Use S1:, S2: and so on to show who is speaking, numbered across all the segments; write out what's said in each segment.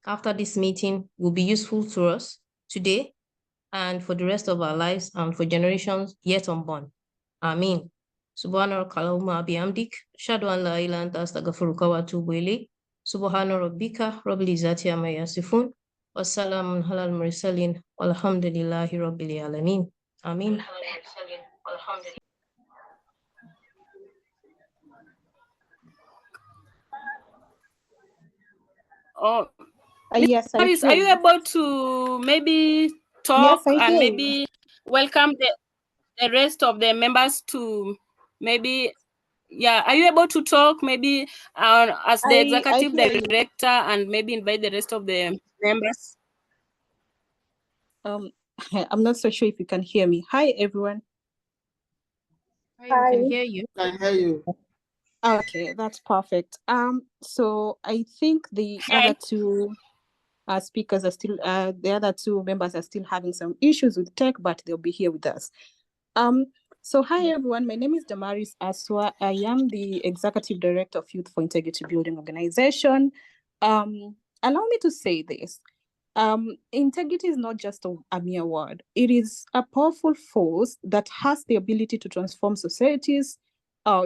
S1: after this meeting will be useful to us today and for the rest of our lives and for generations yet unborn. Amen. Subhana Kaluma Biamdik, Shadwan La Ilan Tastagafuruka wa Tubwele, Subhana Rabbika, Rabbil Izzati Amma Yasifun, Wassalamun Halal Mursalin, Walhamdulillahi Rabbil Alamin. Amin.
S2: Oh,
S3: yes, I
S2: are you able to maybe talk and maybe welcome the rest of the members to maybe, yeah, are you able to talk maybe as the executive director and maybe invite the rest of the members?
S3: I'm not so sure if you can hear me. Hi, everyone.
S1: Hi, we can hear you.
S4: I can hear you.
S3: Okay, that's perfect. So I think the other two speakers are still, the other two members are still having some issues with tech, but they'll be here with us. So hi everyone, my name is Damaris Aswa. I am the Executive Director of Youth for Integrity Building Organization. Allow me to say this. Integrity is not just a mere word. It is a powerful force that has the ability to transform societies,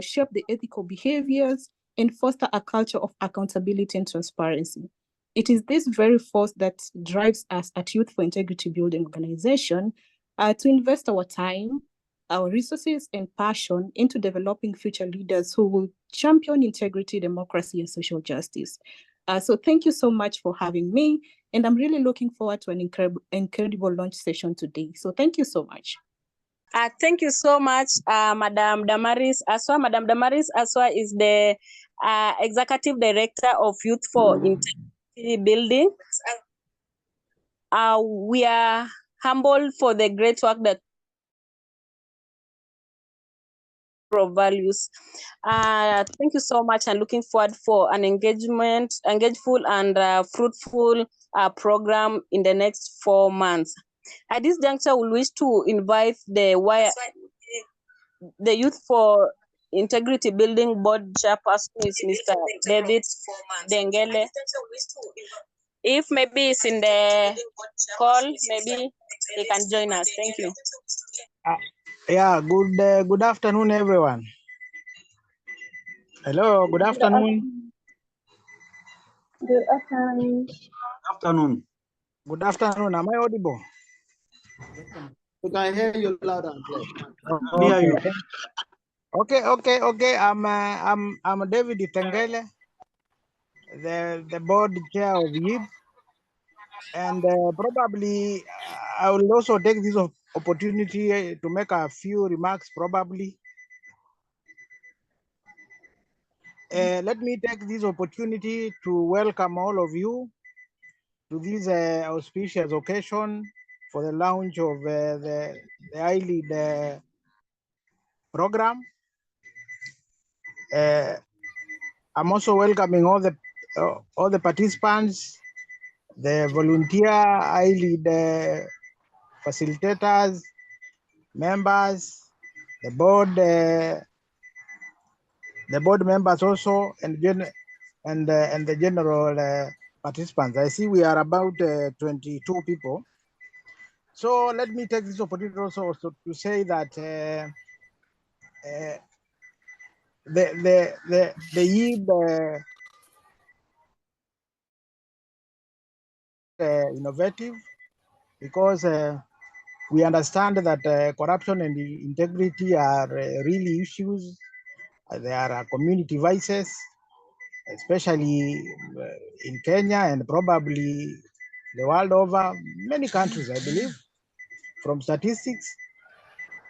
S3: shape the ethical behaviors, and foster a culture of accountability and transparency. It is this very force that drives us at Youth for Integrity Building Organization to invest our time, our resources, and passion into developing future leaders who will champion integrity, democracy, and social justice. So thank you so much for having me, and I'm really looking forward to an incredible launch session today. So thank you so much.
S2: Thank you so much, Madam Damaris Aswa. Madam Damaris Aswa is the Executive Director of Youth for Integrity Building. We are humbled for the great work that values. Thank you so much, and looking forward for an engageful and fruitful program in the next 4 months. At this juncture, we wish to invite the Youth for Integrity Building Board Chairperson is Mr. David Dengele. If maybe it's in the call, maybe he can join us. Thank you.
S4: Yeah, good afternoon, everyone. Hello, good afternoon.
S5: Good afternoon.
S4: Afternoon. Good afternoon. Am I audible?
S6: We can hear you loud and
S4: clear. Okay. I'm David Tengele, the board chair of YIB, and probably I will also take this opportunity to make a few remarks. Probably, let me take this opportunity to welcome all of you to this auspicious occasion for the launch of the iLead program. I'm also welcoming all the participants, the volunteer iLead facilitators, members, the board members also, and the general participants. I see we are about 22 people. So let me take this opportunity also to say that the YIB innovative, because we understand that corruption and integrity are really issues. They are community vices, especially in Kenya and probably the world over, many countries, I believe, from statistics.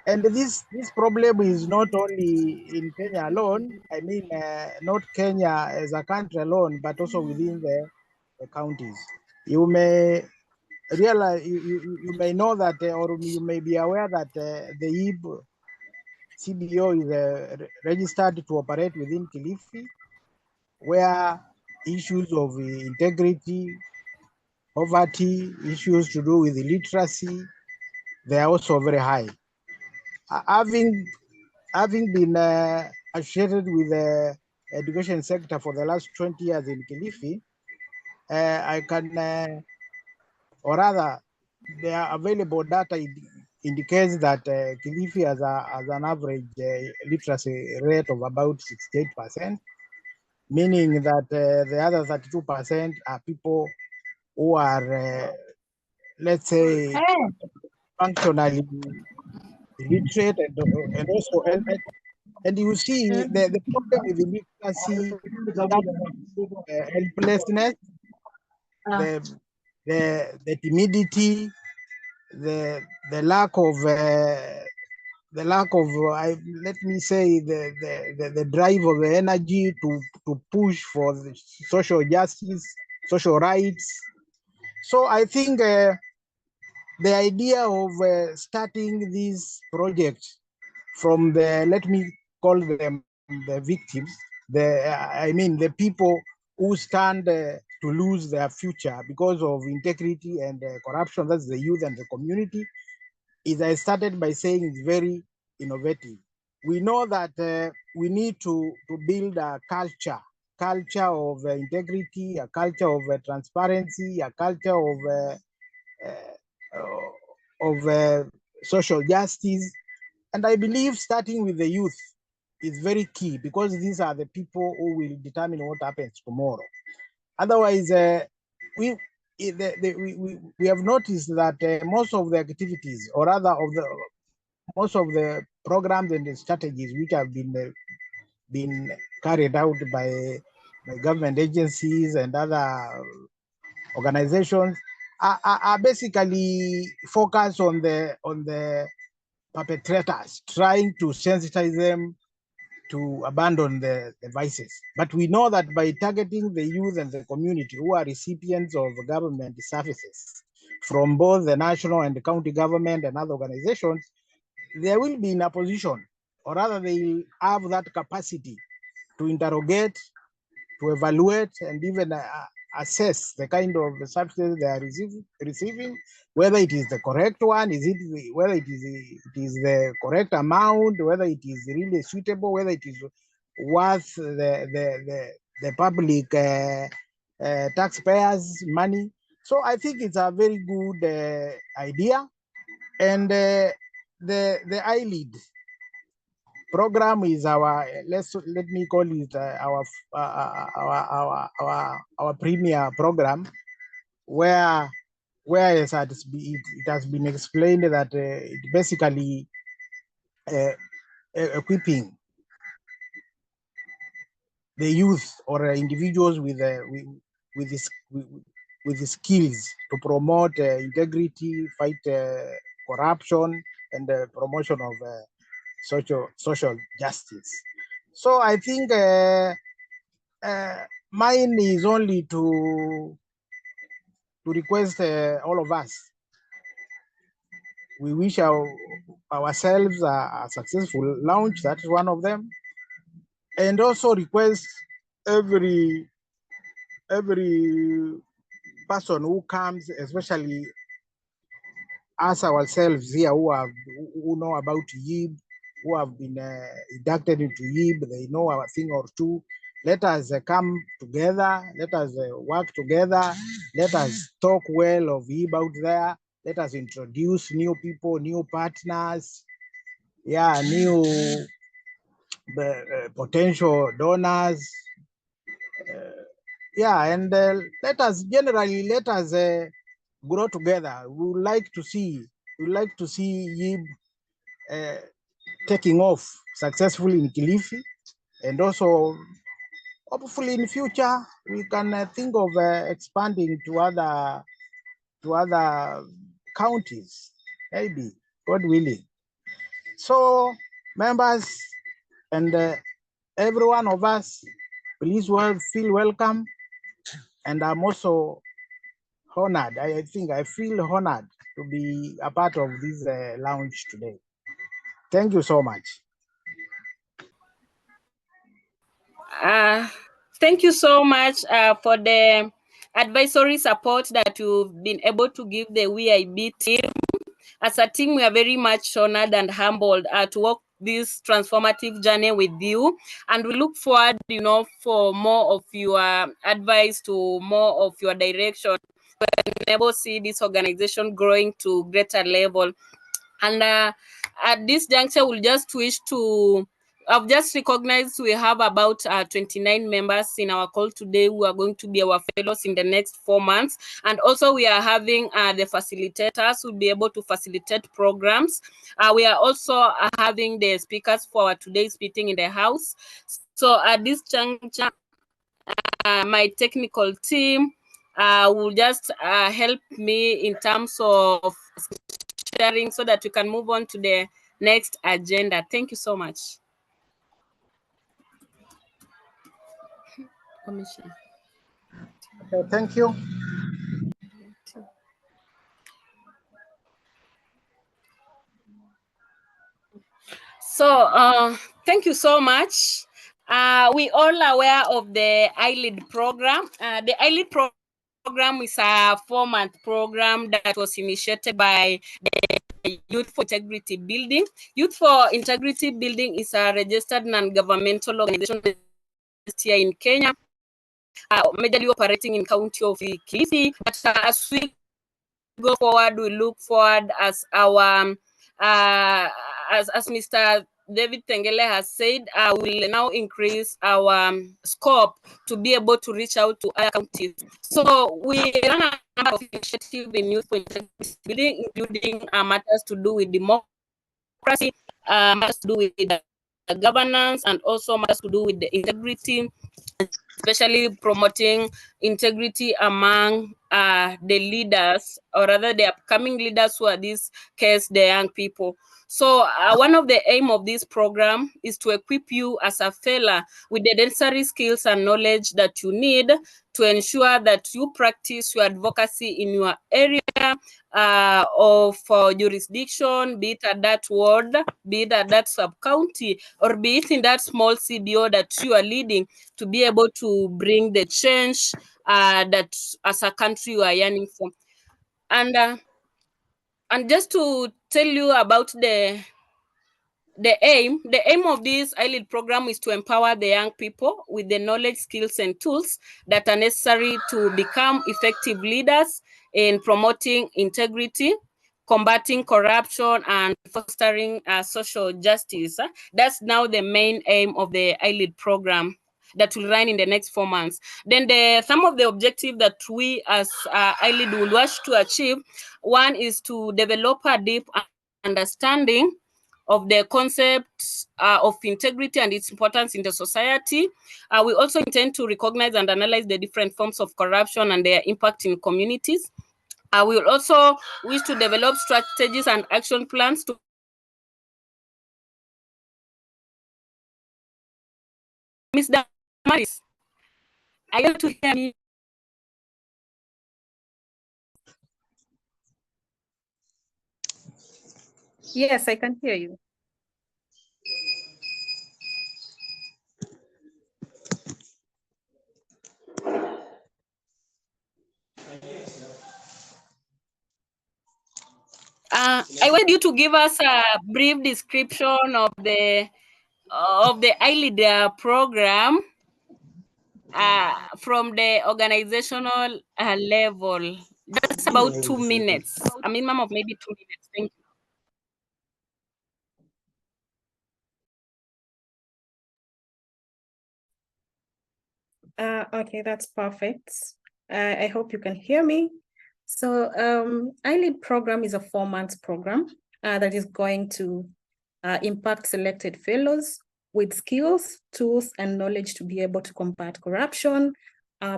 S4: And this problem is not only in Kenya alone. I mean, not Kenya as a country alone, but also within the counties. You may realize, you may know that, or you may be aware that the YIB CBO is registered to operate within Kilifi, where issues of integrity, poverty, issues to do with literacy, they are also very high. Having been associated with the education sector for the last 20 years in Kilifi, I can, or rather, the available data indicates that Kilifi has an average literacy rate of about 68%, meaning that the other 32% are people who are, let's say, functionally illiterate, and also, and you see the problem with illiteracy, helplessness, the timidity, the lack of let me say the drive of the energy to push for the social justice, social rights. So I think the idea of starting this project from the, let me call them the victims, the people who stand to lose their future because of integrity and corruption, that's the youth and the community, is I started by saying it's very innovative. We know that we need to build a culture of integrity, a culture of transparency, a culture of social justice. And I believe starting with the youth is very key, because these are the people who will determine what happens tomorrow. Otherwise, we have noticed that most of the activities, or rather most of the programs and the strategies which have been carried out by government agencies and other organizations are basically focused on the perpetrators, trying to sensitize them to abandon the vices. But we know that by targeting the youth and the community who are recipients of government services from both the national and the county government and other organizations, they will be in a position, or rather they will have that capacity to interrogate, to evaluate, and even assess the kind of substance they are receiving, whether it is the correct one, whether it is the correct amount, whether it is really suitable, whether it is worth the public taxpayers' money. So I think it's a very good idea, and the iLead program is let me call it our premier program, where it has been explained that it basically equipping the youth or individuals with the skills to promote integrity, fight corruption, and promotion of social justice. So I think mine is only to request all of us. We wish ourselves a successful launch. That is one of them, and also request every person who comes, especially us ourselves here who know about YIB, who have been inducted into YIB, they know a thing or two. Let us come together, let us work together, let us talk well of YIB out there, let us introduce new people, new partners, new potential donors. And let us grow together. We would like to see YIB taking off successfully in Kilifi, and also hopefully in future we can think of expanding to other counties, maybe, God willing. So members and every one of us, please feel welcome, and I'm also honored. I think I feel honored to be a part of this launch today. Thank you so much.
S2: Thank you so much for the advisory support that you've been able to give the WIB team. As a team, we are very much honored and humbled to work this transformative journey with you, and we look forward, you know, for more of your advice, to more of your direction to enable see this organization growing to greater level. And at this juncture, we'll just wish to, I've just recognized we have about 29 members in our call today who are going to be our fellows in the next 4 months. And also we are having the facilitators who will be able to facilitate programs. We are also having the speakers for our today's meeting in the house. So at this juncture, my technical team will just help me in terms of sharing so that we can move on to the next agenda. Thank you so much.
S4: Okay, thank you.
S2: So thank you so much. We all aware of the ILEAD program. The ILEAD program is a 4-month program that was initiated by the Youth for Integrity Building. Youth for Integrity Building is a registered non-governmental organization here in Kenya, majorly operating in county of Kilifi. But as we go forward, we look forward as our as Mr. David Tengele has said, we'll now increase our scope to be able to reach out to other counties. So we run a number of initiatives in youth for integrity building, including matters to do with democracy, matters to do with the governance, and also matters to do with the integrity, especially promoting integrity among the leaders, or rather the upcoming leaders, who are this case the young people. So one of the aim of this program is to equip you as a fellow with the necessary skills and knowledge that you need to ensure that you practice your advocacy in your area of jurisdiction, be it at that ward, be it at that sub-county, or be it in that small CBO that you are leading, to be able to bring the change that as a country you are yearning for. And just to tell you about the aim of this ILEAD program is to empower the young people with the knowledge, skills, and tools that are necessary to become effective leaders in promoting integrity, combating corruption, and fostering social justice. That's now the main aim of the ILEAD program that will run in the next 4 months. Then some of the objectives that we as ILEAD will wish to achieve, one is to develop a deep understanding of the concept of integrity and its importance in the society. We also intend to recognize and analyze the different forms of corruption and their impact in communities. We will also wish to develop strategies and action plans to Ms. Damaris, are you able to hear me?
S3: Yes, I can hear you.
S2: I want you to give us a brief description of the ILEAD program from the organizational level. That's about 2 minutes, a minimum of maybe 2 minutes. Thank you.
S3: Okay, that's perfect. I hope you can hear me. So ILEAD program is a 4-month program that is going to impact selected fellows with skills, tools, and knowledge to be able to combat corruption,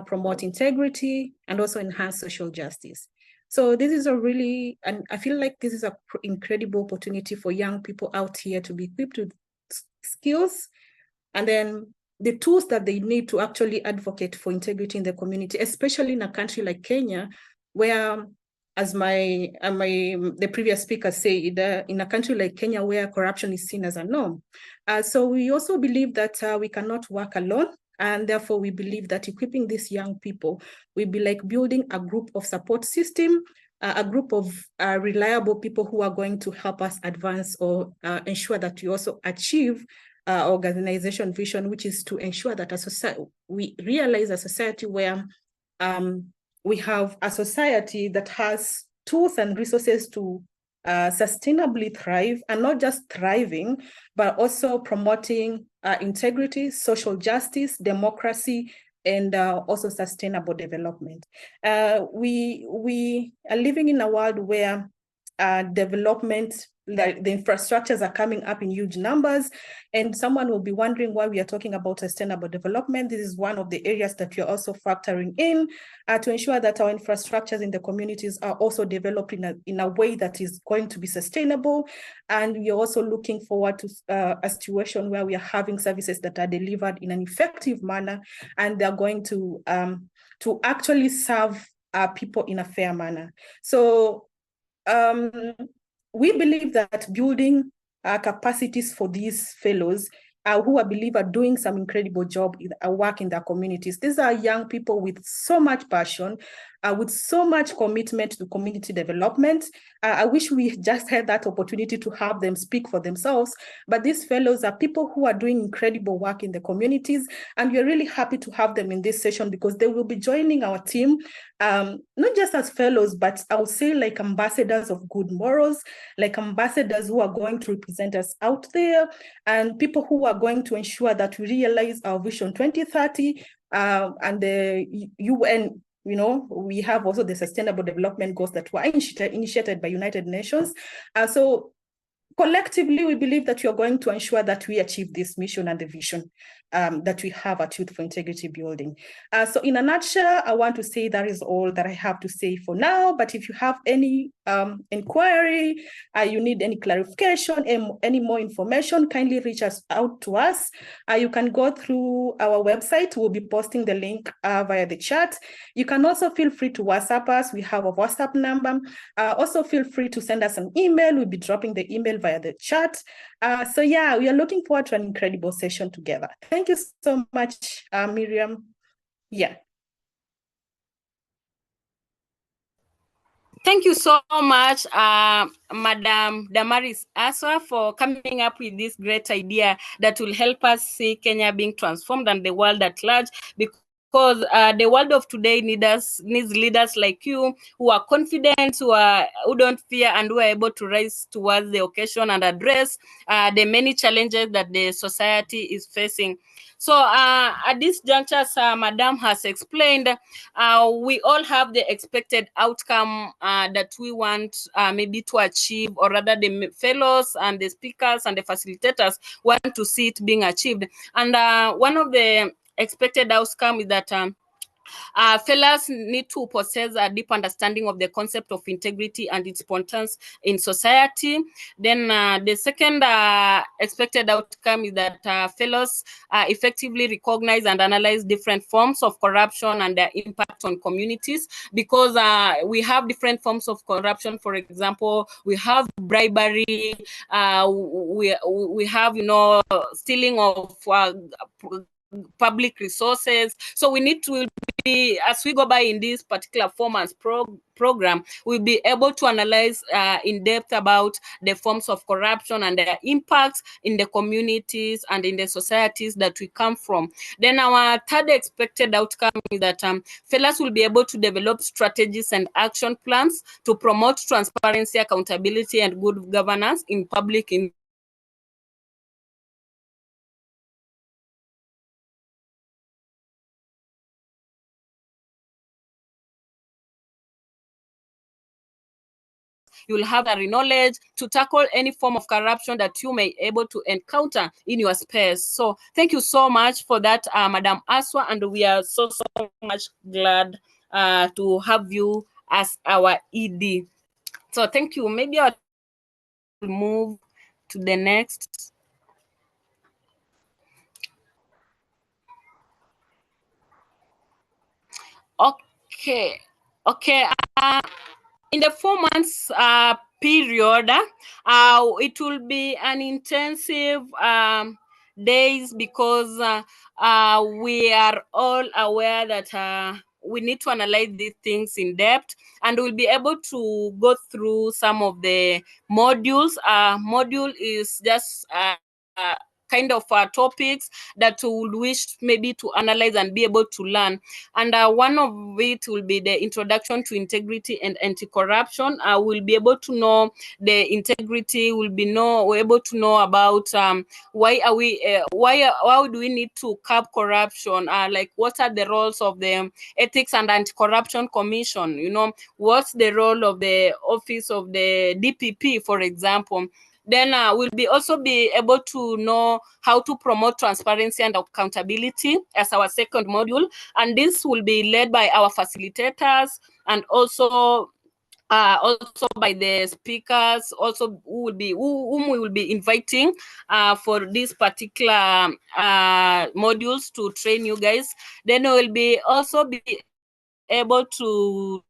S3: promote integrity, and also enhance social justice. So this is a really, and I feel like this is an incredible opportunity for young people out here to be equipped with skills, and then the tools that they need to actually advocate for integrity in the community, especially in a country like Kenya, where, as the previous speaker said, in a country like Kenya, where corruption is seen as a norm. So we also believe that we cannot work alone. And therefore, we believe that equipping these young people will be like building a group of support system
S7: a group of reliable people who are going to help us advance or ensure that we also achieve our organization vision, which is to ensure that we realize a society where we have a society that has tools and resources to sustainably thrive, and not just thriving, but also promoting integrity, social justice, democracy, and also sustainable development. We are living in a world where development, like the infrastructures are coming up in huge numbers, and someone will be wondering why we are talking about sustainable development. This is one of the areas that we are also factoring in to ensure that our infrastructures in the communities are also developed in a way that is going to be sustainable. And we are also looking forward to a situation where we are having services that are delivered in an effective manner, and they're going to actually serve people in a fair manner. So we believe that building capacities for these fellows who I believe are doing some incredible job work in their communities. These are young people with so much passion, with so much commitment to community development. I wish we just had that opportunity to have them speak for themselves, but these fellows are people who are doing incredible work in the communities, and we're really happy to have them in this session because they will be joining our team, not just as fellows, but I would say like ambassadors of good morals, like ambassadors who are going to represent us out there, and people who are going to ensure that we realize our Vision 2030 and the UN. You know, we have also the Sustainable Development Goals that were initiated by United Nations. So collectively, we believe that we are going to ensure that we achieve this mission and the vision that we have at Youth for Integrity Building. So in a nutshell, I want to say that is all that I have to say for now. But if you have any inquiry, you need any clarification, any more information, kindly reach out to us. You can go through our website. We'll be posting the link via the chat. You can also feel free to WhatsApp us. We have a WhatsApp number. Also feel free to send us an email. We'll be dropping the email via the chat. So yeah, we are looking forward to an incredible session together. Thank you so much, Miriam. Yeah.
S2: Thank you so much, Madam Damaris Aswa, for coming up with this great idea that will help us see Kenya being transformed and the world at large, because the world of today needs leaders like you who are confident, who don't fear, and who are able to rise towards the occasion and address the many challenges that the society is facing. So at this juncture, as Madam has explained, we all have the expected outcome that we want maybe to achieve, or rather the fellows and the speakers and the facilitators want to see it being achieved. And one of the expected outcome is that fellows need to possess a deep understanding of the concept of integrity and its importance in society. Then the second expected outcome is that fellows effectively recognize and analyze different forms of corruption and their impact on communities, because we have different forms of corruption. For example, we have bribery, we have, stealing of public resources. So we need to be, as we go by in this particular formats program, we'll be able to analyze in depth about the forms of corruption and their impacts in the communities and in the societies that we come from. Then our third expected outcome is that fellows will be able to develop strategies and action plans to promote transparency, accountability, and good governance in public you will have the knowledge to tackle any form of corruption that you may able to encounter in your space. So thank you so much for that, Madam Aswa, and we are so much glad to have you as our ED. So thank you. Maybe I'll move to the next. Okay. In the 4 months period, it will be an intensive days, because we are all aware that we need to analyze these things in depth, and we'll be able to go through some of the modules. Module is just kind of topics that we would wish maybe to analyze and be able to learn. And one of it will be the introduction to integrity and anti-corruption. We'll be able to know the integrity, we're able to know about why do we need to curb corruption, like what are the roles of the Ethics and Anti-Corruption Commission, what's the role of the office of the DPP, for example. Then we'll also be able to know how to promote transparency and accountability as our second module. And this will be led by our facilitators and also by the speakers, also whom we will be inviting for these particular modules to train you guys. Then we will also be able to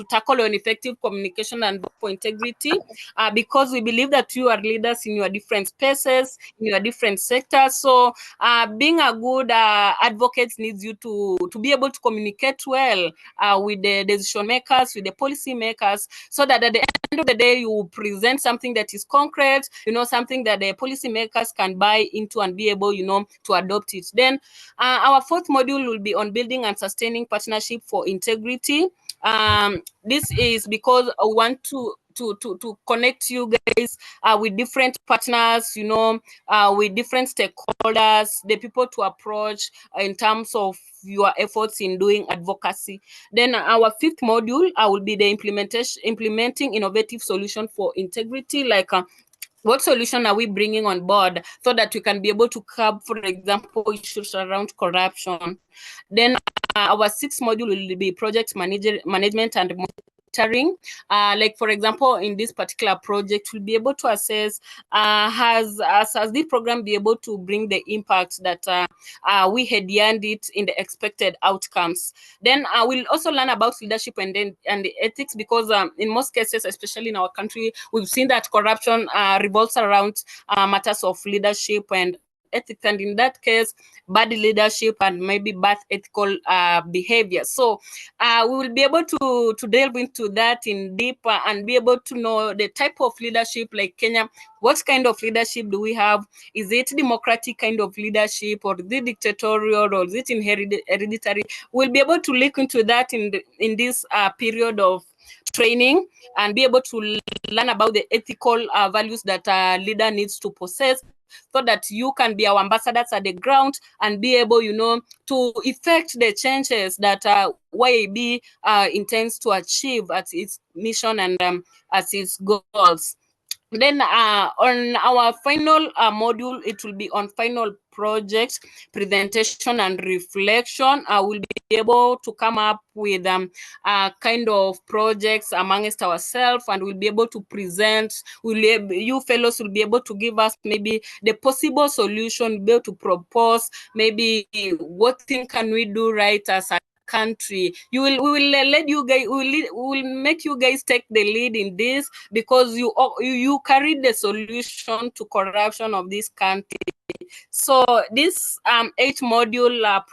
S2: tackle on effective communication and for integrity, because we believe that you are leaders in your different spaces, in your different sectors. So being a good advocate needs you to be able to communicate well with the decision makers, with the policy makers, so that at the end of the day, you present something that is concrete, something that the policy makers can buy into and be able, to adopt it. Then our fourth module will be on building and sustaining partnership for integrity. This is because I want to connect you guys with different partners, with different stakeholders, the people to approach in terms of your efforts in doing advocacy. Then our fifth module will be the implementing innovative solution for integrity, like what solution are we bringing on board so that we can be able to curb, for example, issues around corruption. Then our sixth module will be project management and monitoring. Like, for example, in this particular project, we'll be able to assess has the program be able to bring the impact that we had yearned it in the expected outcomes. Then we'll also learn about leadership and the ethics, because in most cases, especially in our country, we've seen that corruption revolves around matters of leadership and ethics, and in that case, bad leadership and maybe bad ethical behavior. So we will be able to delve into that in deep and be able to know the type of leadership, like Kenya. What kind of leadership do we have? Is it democratic kind of leadership, or is it dictatorial, or is it hereditary? We'll be able to look into that in this period of training, and be able to learn about the ethical values that a leader needs to possess, so that you can be our ambassadors at the ground and be able, to effect the changes that YAB intends to achieve at its mission and as its goals. Then on our final module, it will be on final project presentation and reflection. We'll be able to come up with kind of projects amongst ourselves, and we'll be able to present. You fellows will be able to give us maybe the possible solution, be able to propose maybe what thing can we do right as a country. We will let you guys, we will make you guys take the lead in this, because you carry the solution to corruption of this country. So this 8 module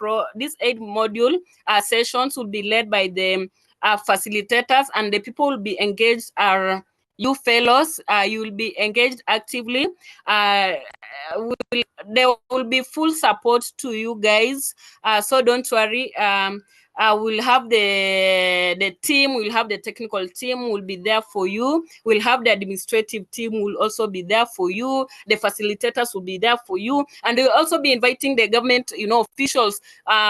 S2: sessions will be led by the facilitators, and the people will be engaged are you fellows. You will be engaged actively. There will be full support to you guys, so don't worry. We'll have the team, we'll have the technical team will be there for you. We'll have the administrative team will also be there for you. The facilitators will be there for you. And we'll also be inviting the government, officials,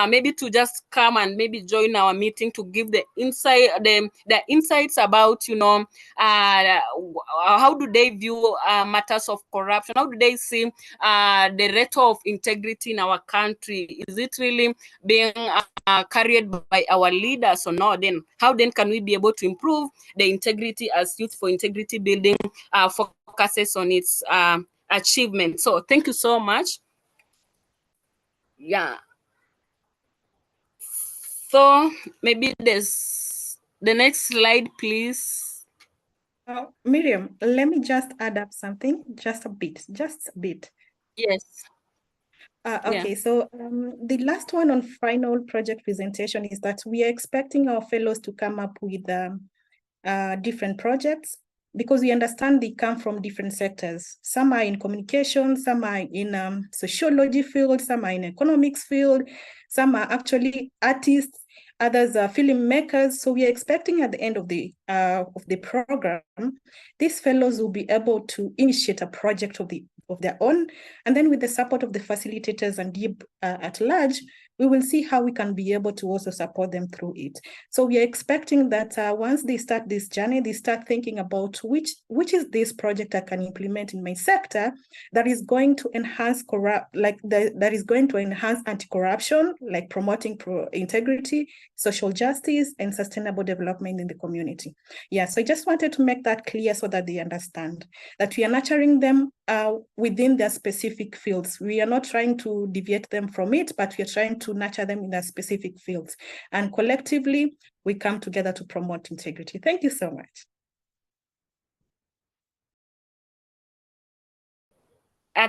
S2: maybe to just come and maybe join our meeting to give the insights about, how do they view matters of corruption? How do they see the rate of integrity in our country? Is it really being carried by our leaders or not? Then how then can we be able to improve the integrity as Youth for Integrity Building focuses on its achievement? So thank you so much. Yeah. So maybe there's the next slide, please.
S7: Miriam, let me just add up something, just a bit.
S2: Yes.
S7: Okay, so the last one on final project presentation is that we are expecting our fellows to come up with different projects, because we understand they come from different sectors. Some are in communication, some are in sociology field, some are in economics field, some are actually artists, others are filmmakers. So we are expecting at the end of the program, these fellows will be able to initiate a project of their own, and then with the support of the facilitators and DIB at large, we will see how we can be able to also support them through it. So we are expecting that once they start this journey, they start thinking about which is this project I can implement in my sector that is going to enhance that is going to enhance anti-corruption, like promoting integrity, social justice, and sustainable development in the community. Yeah, so I just wanted to make that clear so that they understand that we are nurturing them within their specific fields. We are not trying to deviate them from it, but we are trying to nurture them in their specific fields. And collectively, we come together to promote integrity. Thank you so much.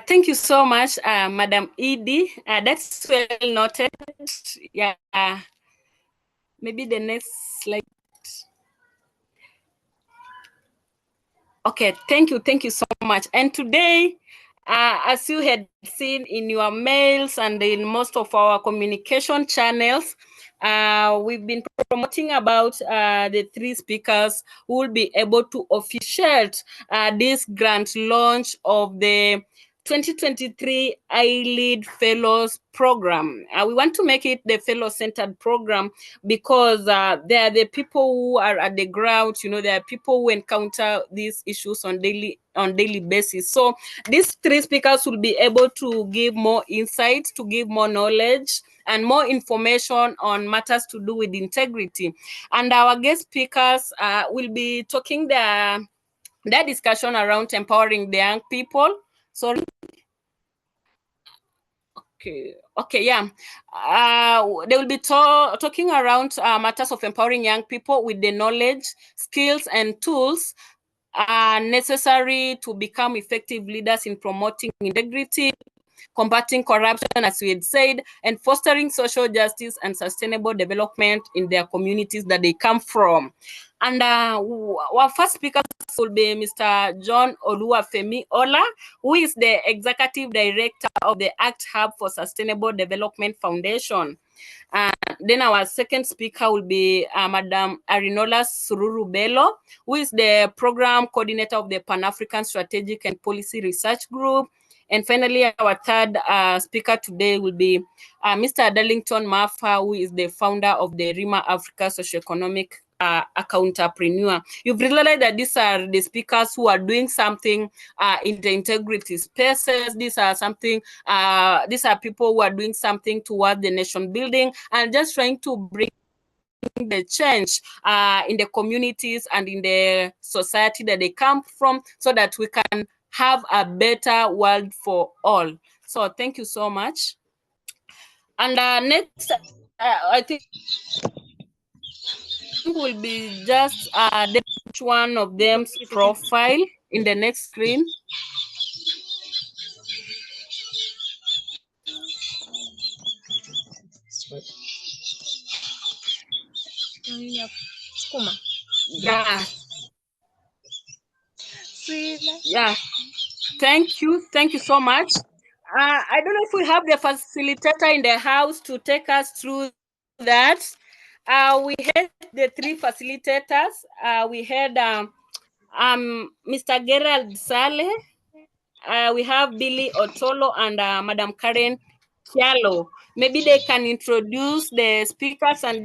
S2: Thank you so much, Madam Edie. That's well noted. Yeah. Maybe the next slide. Okay, thank you so much. And today, as you had seen in your mails and in most of our communication channels, we've been promoting about the 3 speakers who will be able to officiate this grant launch of the 2023 iLead Fellows Program. We want to make it the fellow-centered program because they are the people who are at the ground. You know, there are people who encounter these issues on daily basis. So these 3 speakers will be able to give more insights, to give more knowledge and more information on matters to do with integrity. And our guest speakers will be talking their discussion around empowering the young people. Sorry. Okay, yeah. They will be talking around matters of empowering young people with the knowledge, skills, and tools necessary to become effective leaders in promoting integrity, combating corruption, as we had said, and fostering social justice and sustainable development in their communities that they come from. And our first speaker will be Mr. John Oluwafemi Ola, who is the Executive Director of the ACT Hub for Sustainable Development Foundation. Then our second speaker will be Madam Arinola Sururu Bello, who is the Program Coordinator of the Pan-African Strategic and Policy Research Group. And finally, our third speaker today will be Mr. Darlington Mafa, who is the founder of the RIMA Africa Socioeconomic Accountrepreneur. You've realized that these are the speakers who are doing something in the integrity spaces. These are people who are doing something toward the nation building and just trying to bring the change in the communities and in the society that they come from, so that we can have a better world for all. So thank you so much. And next, I think will be just each one of them's profile in the next screen. Yeah. Yeah. Thank you so much. I don't know if we have the facilitator in the house to take us through that. We had the 3 facilitators. We had Mr. Gerald Saleh. We have Billy Otolo and Madam Karen Kialo. Maybe they can introduce the speakers and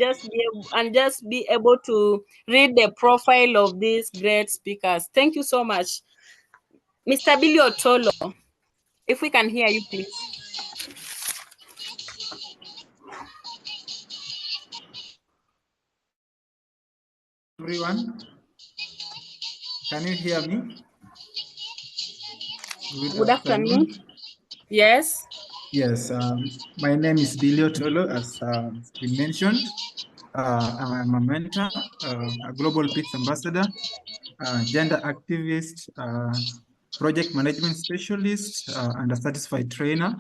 S2: just be able to read the profile of these great speakers. Thank you so much. Mr. Billy Otolo, if we can hear you, please.
S8: Everyone, can you hear me?
S2: Good afternoon. Yes.
S8: Yes, my name is Billy Otolo, as been mentioned. I'm a mentor, a Global Peace Ambassador, gender activist, project management specialist, and a certified trainer.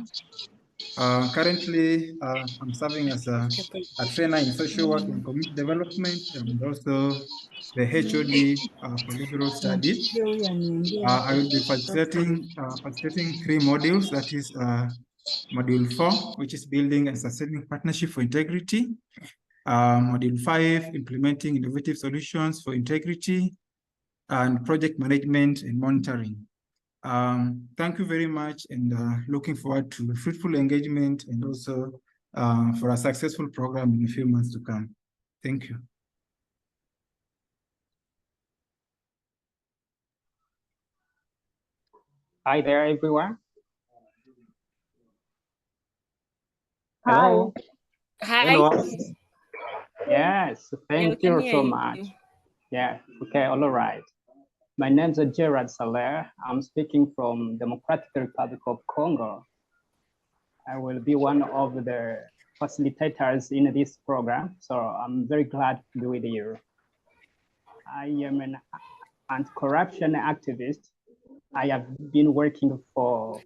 S8: Currently, I'm serving as a trainer in social work and community development, and also the HOD for liberal studies. I will be facilitating 3 modules. That is Module 4, which is building and sustaining partnership for integrity. Module 5, implementing innovative solutions for integrity, and project management and monitoring. Thank you very much, and looking forward to fruitful engagement and also for a successful program in a few months to come. Thank you.
S9: Hi there, everyone.
S5: Hi.
S2: Hi.
S9: Hello. Yes,
S2: Yeah, we
S9: thank
S2: can
S9: you
S2: hear
S9: so
S2: you.
S9: much. Yeah, okay, all right. My name is Gerard Saler. I'm speaking from Democratic Republic of Congo. I will be one of the facilitators in this program, so I'm very glad to be with you. I am an anti-corruption activist. I have been working for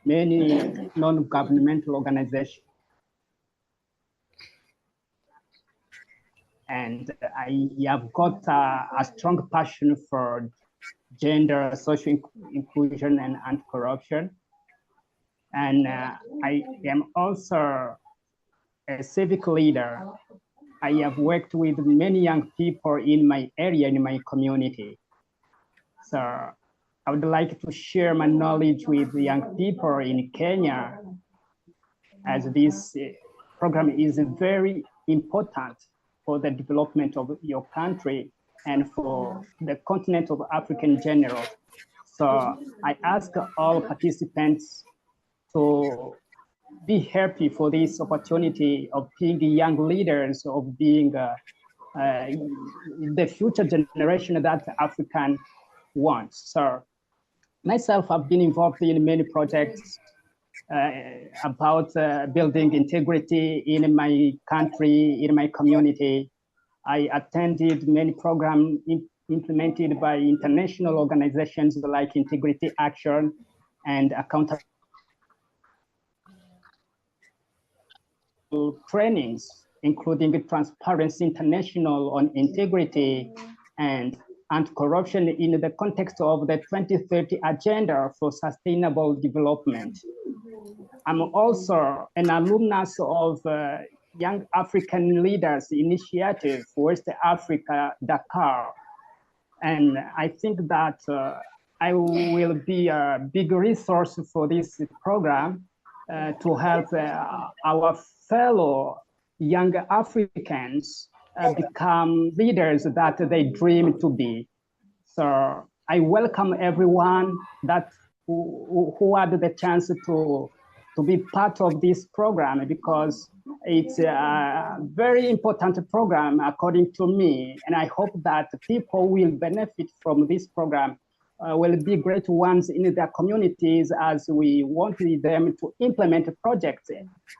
S9: many non-governmental organizations, and I have got a strong passion for gender, social inclusion, and anti-corruption. And I am also a civic leader. I have worked with many young people in my area, in my community. So I would like to share my knowledge with young people in Kenya, as this program is very important for the development of your country and for the continent of Africa in general. So I ask all participants to be happy for this opportunity of being young leaders, of being the future generation that African wants. So myself, I've been involved in many projects about building integrity in my country, in my community. I attended many programs implemented by international organizations like Integrity Action and Accountability trainings, including Transparency International on integrity and anti-corruption in the context of the 2030 Agenda for Sustainable Development. I'm also an alumnus of Young African Leaders Initiative, West Africa, Dakar. And I think that I will be a big resource for this program to help our fellow young Africans become leaders that they dream to be. So I welcome everyone that who had the chance to be part of this program, because it's a very important program according to me, and I hope that people will benefit from this program, will be great ones in their communities, as we want them to implement projects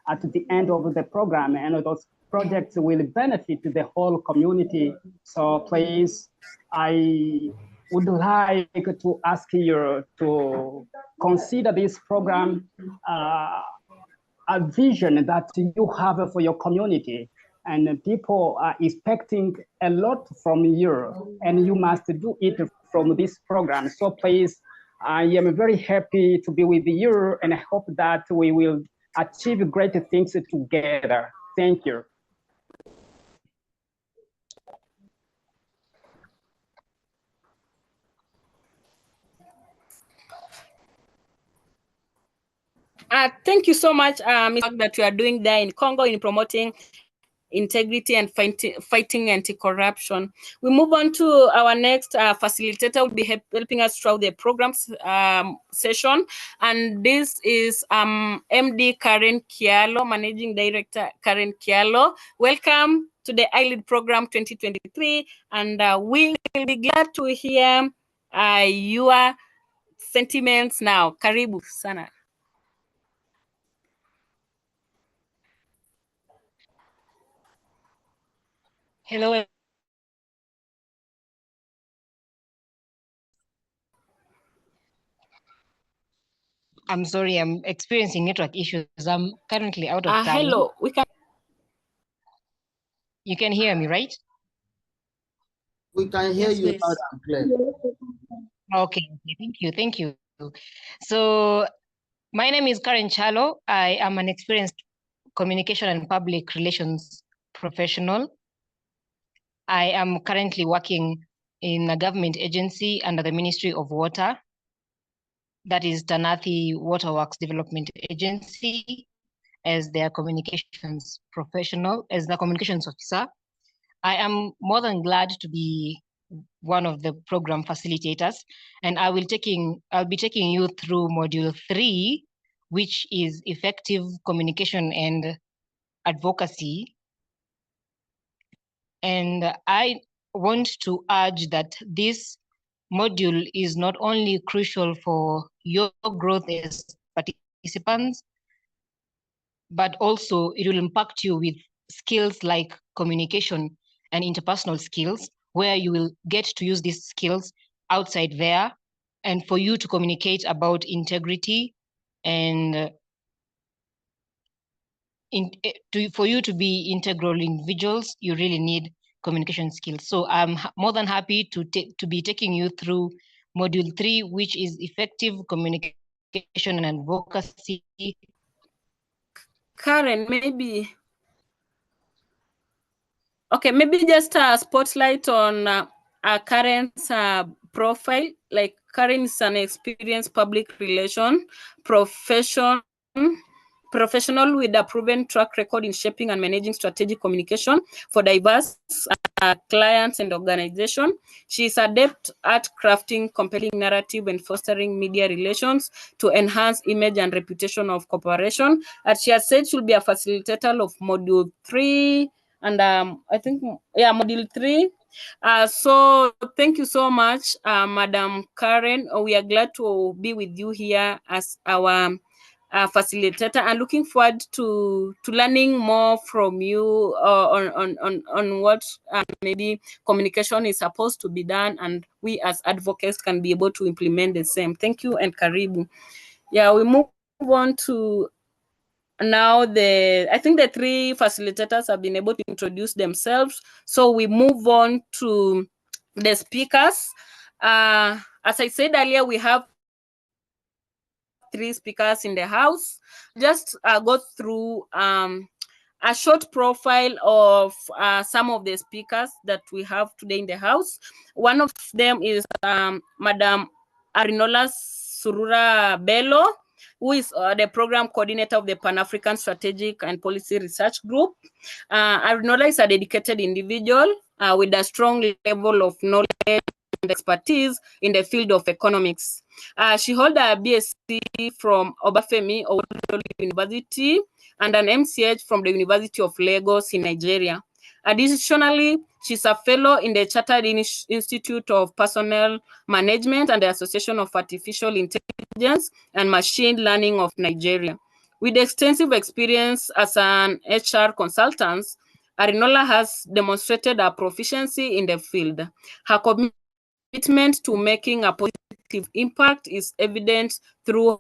S9: at the end of the program, and those projects will benefit the whole community. So please, I would like to ask you to consider this program a vision that you have for your community, and people are expecting a lot from you, and you must do it from this program. So please, I am very happy to be with you, and I hope that we will achieve great things together. Thank you.
S2: Thank you so much, Ms. that you are doing there in Congo in promoting integrity and fighting anti-corruption. We move on to our next facilitator, will be helping us throughout the programs session. And this is MD Karen Kialo, Managing Director Karen Kialo. Welcome to the ILEAD Program 2023. And we will be glad to hear your sentiments now. Karibu sana.
S10: Hello. I'm sorry, I'm experiencing network issues. I'm currently out of town.
S2: Hello, we can.
S10: You can hear me, right?
S6: We can hear you loud and clear.
S10: Okay, thank you. So my name is Karen Chalo. I am an experienced communication and public relations professional. I am currently working in a government agency under the Ministry of Water. That is Tanathi Waterworks Development Agency, as their communications professional, as the communications officer. I am more than glad to be one of the program facilitators, and I'll be taking you through module 3, which is effective communication and advocacy. And I want to urge that this module is not only crucial for your growth as participants, but also it will impact you with skills like communication and interpersonal skills, where you will get to use these skills outside there, and for you to communicate about integrity and for you to be integral individuals, you really need communication skills. So I'm more than happy to be taking you through module 3, which is effective communication and advocacy.
S2: Karen, maybe. Okay, maybe just a spotlight on Karen's profile. Like Karen is an experienced public relation professional with a proven track record in shaping and managing strategic communication for diverse clients and organizations. She is adept at crafting compelling narrative and fostering media relations to enhance image and reputation of corporation. As she has said, she'll be a facilitator of Module 3 and I think, yeah, Module 3. So thank you so much, Madam Karen. We are glad to be with you here as our facilitator, and looking forward to learning more from you on what maybe communication is supposed to be done, and we as advocates can be able to implement the same. Thank you and karibu. Yeah, we move on to now I think the 3 facilitators have been able to introduce themselves. So we move on to the speakers. As I said earlier, we have 3 speakers in the house. Just go through a short profile of some of the speakers that we have today in the house. One of them is Madam Arinola Surura Bello, who is the program coordinator of the Pan-African Strategic and Policy Research Group. Arinola is a dedicated individual with a strong level of knowledge and expertise in the field of economics. She holds a BSc from Obafemi Awolowo University and an MCH from the University of Lagos in Nigeria. Additionally, she's a fellow in the Chartered Institute of Personnel Management and the Association of Artificial Intelligence and Machine Learning of Nigeria. With extensive experience as an HR consultant, Arinola has demonstrated her proficiency in the field. Her commitment to making a positive impact is evident through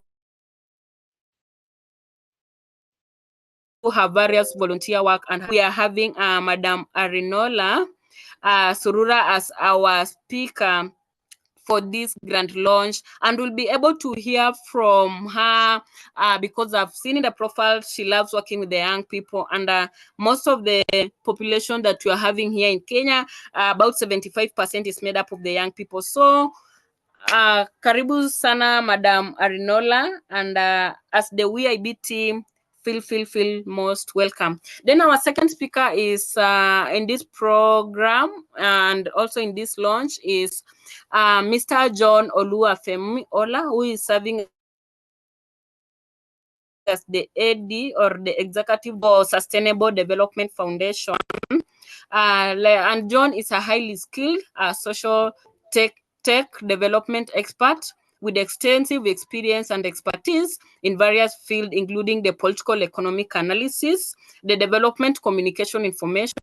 S2: her various volunteer work, and we are having Madam Arinola Surura as our speaker for this grand launch, and we'll be able to hear from her because I've seen in the profile she loves working with the young people, and most of the population that we are having here in Kenya, about 75% is made up of the young people. So karibu sana Madam Arinola, and as the WIB team, feel most welcome. Then our second speaker is in this program and also in this launch is Mr. John Oluwafemi Ola, who is serving as the AD or the Executive for Sustainable Development Foundation. And John is a highly skilled social tech development expert with extensive experience and expertise in various fields, including the political economic analysis, the development communication information,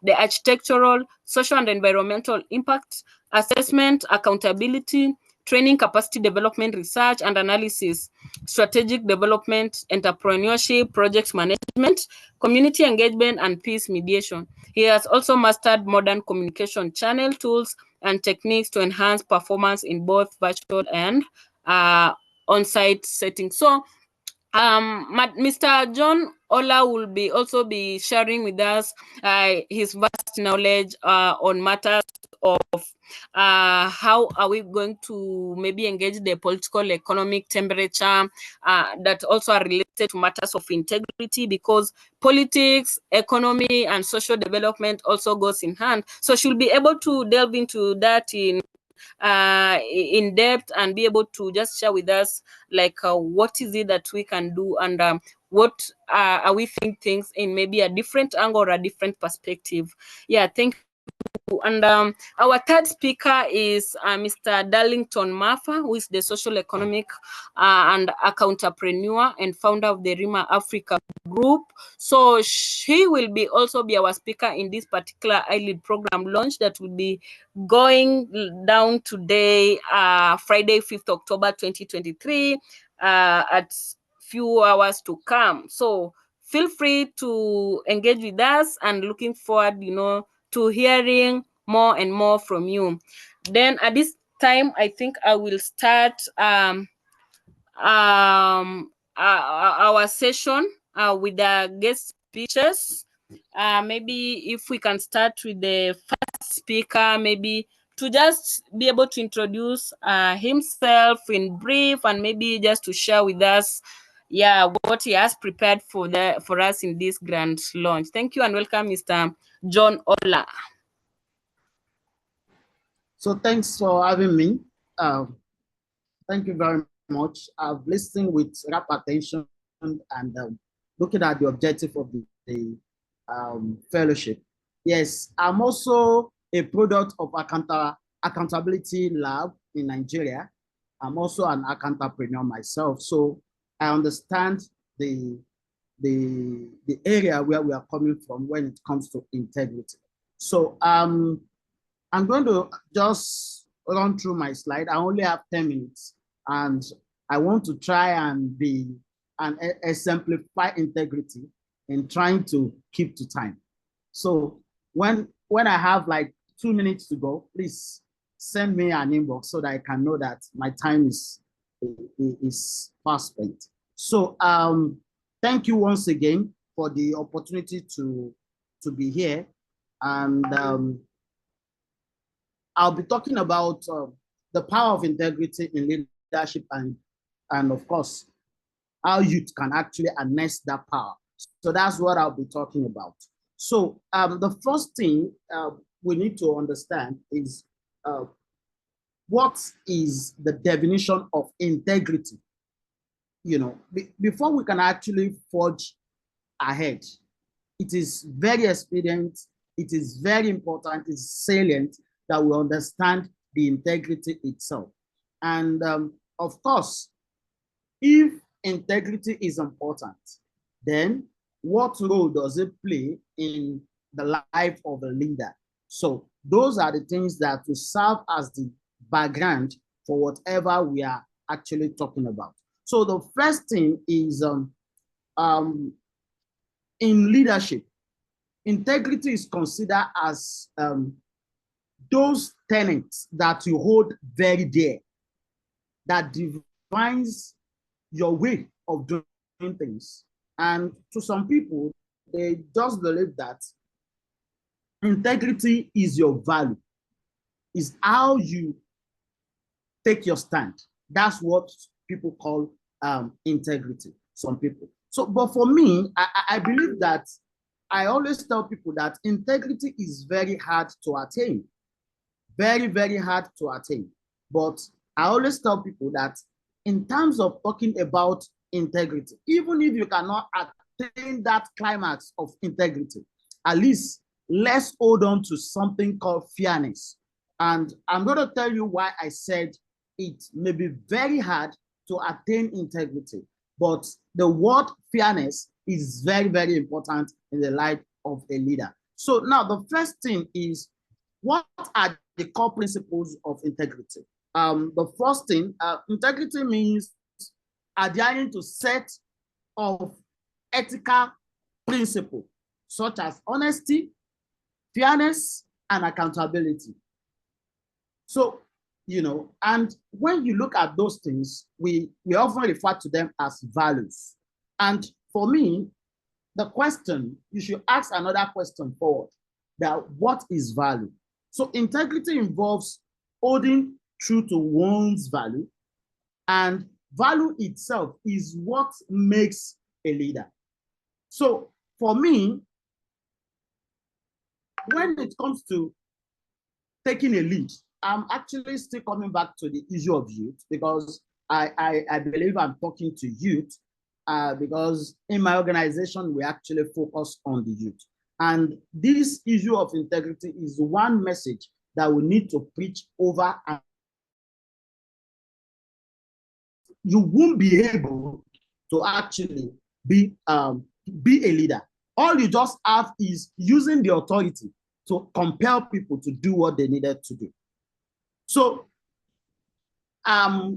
S2: the architectural, social and environmental impact assessment, accountability, training, capacity development, research and analysis, strategic development, entrepreneurship, project management, community engagement, and peace mediation. He has also mastered modern communication channel tools and techniques to enhance performance in both virtual and on-site settings. So Mr. John Ola will also be sharing with us his vast knowledge on matters of how are we going to maybe engage the political economic temperature that also are related to matters of integrity, because politics, economy, and social development also goes in hand. So she'll be able to delve into that in depth and be able to just share with us like what is it that we can do, and what are we thinking things in maybe a different angle or a different perspective. Yeah, thank you. And our third speaker is Mr. Darlington Mafa, who is the social economic and accountrepreneur and founder of the RIMA Africa Group. So she will also be our speaker in this particular iLead program launch that will be going down today, Friday, 5th October 2023, at few hours to come. So feel free to engage with us, and looking forward, to hearing more and more from you. Then at this time, I think I will start our session with the guest speakers. Maybe if we can start with the first speaker, maybe to just be able to introduce himself in brief, and maybe just to share with us what he has prepared for us in this grand launch. Thank you and welcome, Mr. John Ola.
S6: So thanks for having me. Thank you very much. I've listened with rapt attention and looking at the objective of the fellowship. Yes, I'm also a product of Accountability Lab in Nigeria. I'm also an accountrepreneur myself, so I understand the area where we are coming from when it comes to integrity. So I'm going to just run through my slide. I only have 10 minutes, and I want to try and exemplify integrity in trying to keep to time. So when I have like 2 minutes to go, please send me an inbox so that I can know that my time is fast spent. So thank you once again for the opportunity to be here, and I'll be talking about the power of integrity in leadership, and of course how youth can actually harness that power. So that's what I'll be talking about. So the first thing we need to understand is what is the definition of integrity. Before we can actually forge ahead, it is very expedient, it is very important, it's salient that we understand the integrity itself. And of course, if integrity is important, then what role does it play in the life of a leader? So those are the things that will serve as the background for whatever we are actually talking about. So the first thing is in leadership, integrity is considered as those tenets that you hold very dear, that defines your way of doing things. And to some people, they just believe that integrity is your value, is how you take your stand. That's what people call integrity, some people. So, but for me, I believe that I always tell people that integrity is very hard to attain. Very, very hard to attain. But I always tell people that in terms of talking about integrity, even if you cannot attain that climax of integrity, at least let's hold on to something called fairness. And I'm going to tell you why I said it may be very hard to attain integrity, but the word fairness is very, very important in the life of a leader. So now the first thing is, what are the core principles of integrity? The first thing, integrity means adhering to set of ethical principles such as honesty, fairness, and accountability. So, you know, and when you look at those things, we often refer to them as values. And for me, the question, you should ask another question forward, that what is value? So integrity involves holding true to one's value, and value itself is what makes a leader. So for me, when it comes to taking a lead, I'm actually still coming back to the issue of youth, because I believe I'm talking to youth, because in my organization, we actually focus on the youth. And this issue of integrity is one message that we need to preach over. And you won't be able to actually be a leader. All you just have is using the authority to compel people to do what they needed to do. So I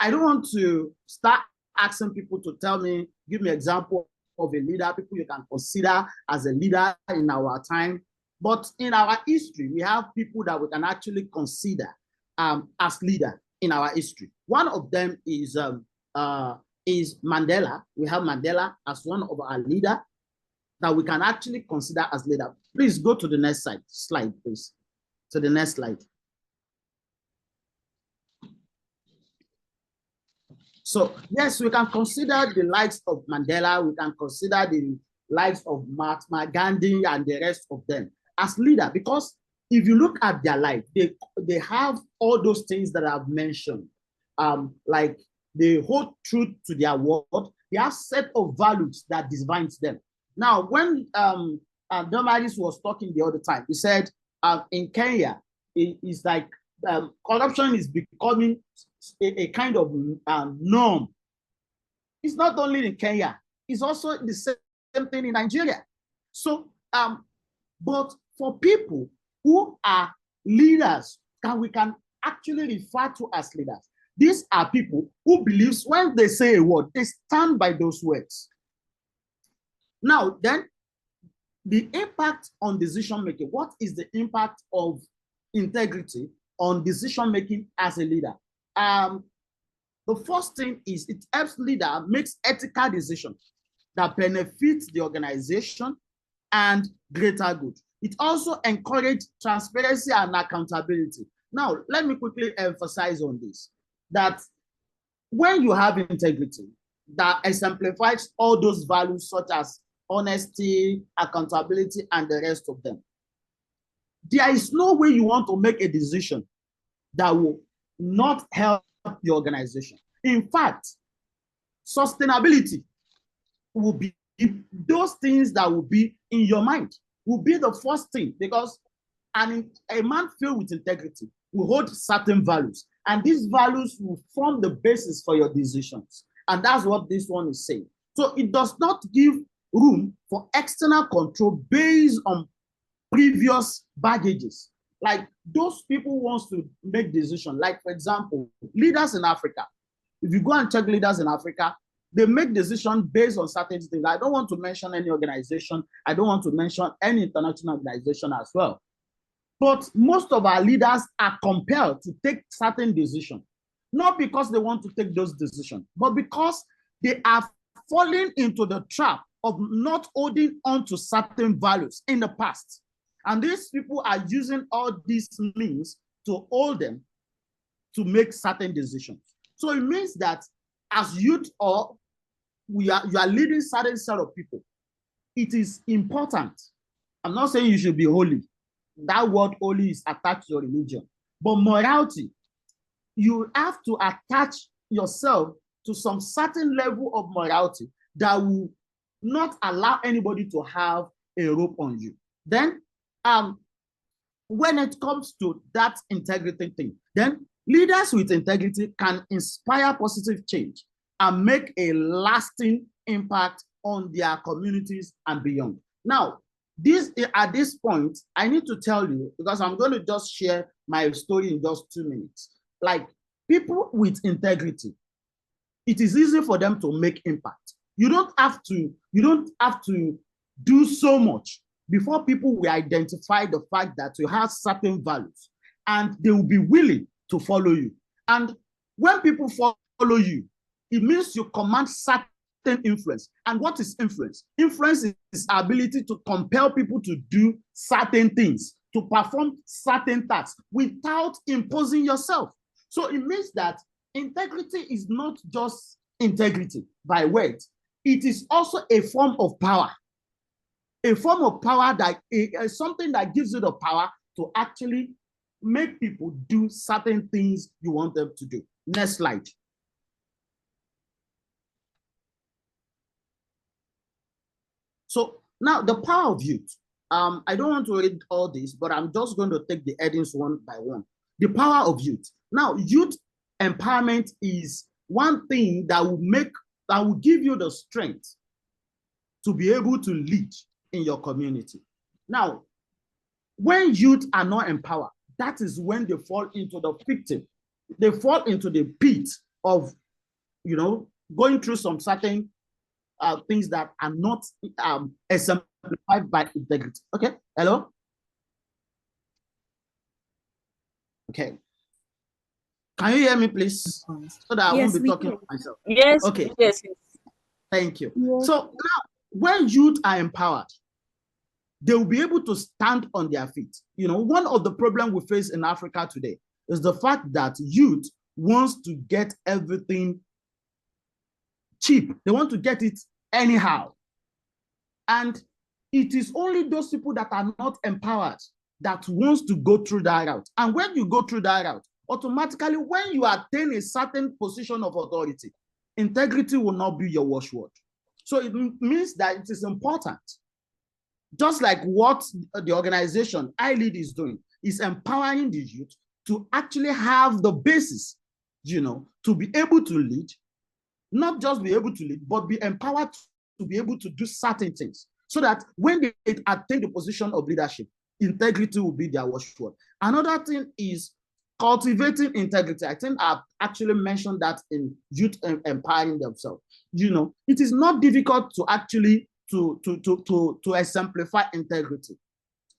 S6: don't want to start asking people to tell me, give me an example of a leader, people you can consider as a leader in our time. But in our history, we have people that we can actually consider as leader in our history. One of them is Mandela. We have Mandela as one of our leader that we can actually consider as leader. Please go to the next slide, please. To the next slide. So yes, we can consider the likes of Mandela, we can consider the likes of Mahatma Gandhi and the rest of them as leader, because if you look at their life, they have all those things that I've mentioned, like they hold true to their word, they have set of values that defines them. Now, when Damaris was talking the other time, he said in Kenya, it's like corruption is becoming a kind of norm. It's not only in Kenya, it's also the same thing in Nigeria. So, but for people who are leaders, we can actually refer to as leaders, these are people who believe when they say a word, they stand by those words. Now, then, the impact on decision making. What is the impact of integrity on decision making as a leader? The first thing is it helps leader makes ethical decisions that benefit the organization and greater good. It also encourages transparency and accountability. Now, let me quickly emphasize on this, that when you have integrity that exemplifies all those values such as honesty, accountability, and the rest of them, there is no way you want to make a decision that will not help the organization. In fact, sustainability will be those things that will be in your mind, will be the first thing, because a man filled with integrity will hold certain values, and these values will form the basis for your decisions. And that's what this one is saying. So it does not give room for external control based on previous baggages. Like those people wants to make decisions. Like, for example, leaders in Africa. If you go and check leaders in Africa, they make decisions based on certain things. I don't want to mention any organization. I don't want to mention any international organization as well. But most of our leaders are compelled to take certain decisions, not because they want to take those decisions, but because they are falling into the trap of not holding on to certain values in the past. And these people are using all these means to hold them to make certain decisions. So it means that as youth, or you are leading certain set of people, it is important. I'm not saying you should be holy. That word holy is attached to your religion. But morality, you have to attach yourself to some certain level of morality that will not allow anybody to have a rope on you. Then, when it comes to that integrity thing, then leaders with integrity can inspire positive change and make a lasting impact on their communities and beyond. Now, at this point, I need to tell you, because I'm going to just share my story in just 2 minutes. Like people with integrity, it is easy for them to make impact. You don't have to do so much before people will identify the fact that you have certain values and they will be willing to follow you. And when people follow you, it means you command certain influence. And what is influence? Influence is ability to compel people to do certain things, to perform certain tasks without imposing yourself. So it means that integrity is not just integrity by word. It is also a form of power. A form of power that is something that gives you the power to actually make people do certain things you want them to do. Next slide. So now the power of youth. I don't want to read all this, but I'm just going to take the headings one by one. The power of youth. Now, youth empowerment is one thing that will give you the strength to be able to lead in your community. Now, when youth are not empowered, that is when they fall into the victim. They fall into the pit of, going through some certain things that are not exemplified by integrity. Okay, hello? Okay. Can you hear me, please? So that I won't be talking to myself.
S2: Yes.
S6: Okay.
S2: Yes.
S6: Thank you. Yes. So now, when youth are empowered, they will be able to stand on their feet. One of the problems we face in Africa today is the fact that youth wants to get everything cheap. They want to get it anyhow. And it is only those people that are not empowered that wants to go through that route. And when you go through that route, automatically, when you attain a certain position of authority, integrity will not be your watchword. So it means that it is important. Just like what the organization I lead is doing, is empowering the youth to actually have the basis, to be able to lead, not just be able to lead, but be empowered to be able to do certain things, so that when they attain the position of leadership, integrity will be their watchword. Another thing is cultivating integrity. I think I've actually mentioned that in youth empowering themselves. It is not difficult to actually to exemplify integrity.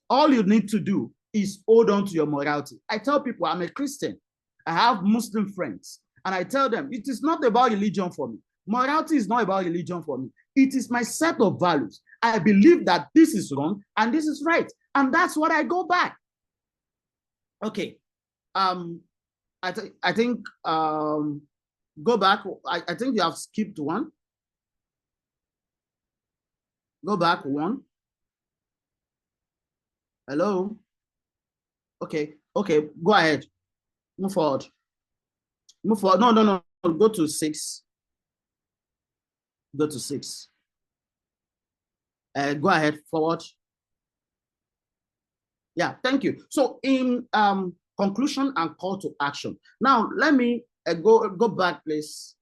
S6: All you need to do is hold on to your morality. I tell people I'm a Christian. I have Muslim friends, and I tell them it is not about religion for me. Morality is not about religion for me. It is my set of values. I believe that this is wrong and this is right, and that's what I go back. Okay. I think go back. I think you have skipped one. Go back one. Hello. Okay. Go ahead. Move forward. Move forward. No. Go to 6. Go to 6. Go ahead. Forward. Yeah. Thank you. So in conclusion and call to action. Now let me go back, please.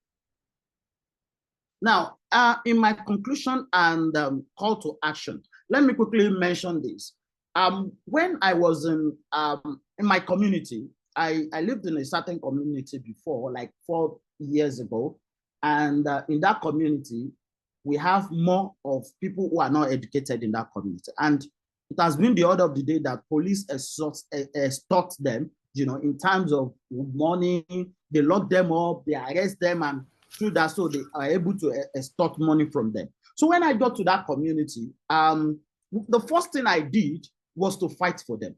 S6: Now, in my conclusion and call to action, let me quickly mention this. When I was in my community, I lived in a certain community before, like 4 years ago. And in that community, we have more of people who are not educated in that community. And it has been the order of the day that police extort them, in terms of money. They lock them up, they arrest them, and through that, so they are able to extort money from them. So when I got to that community, the first thing I did was to fight for them.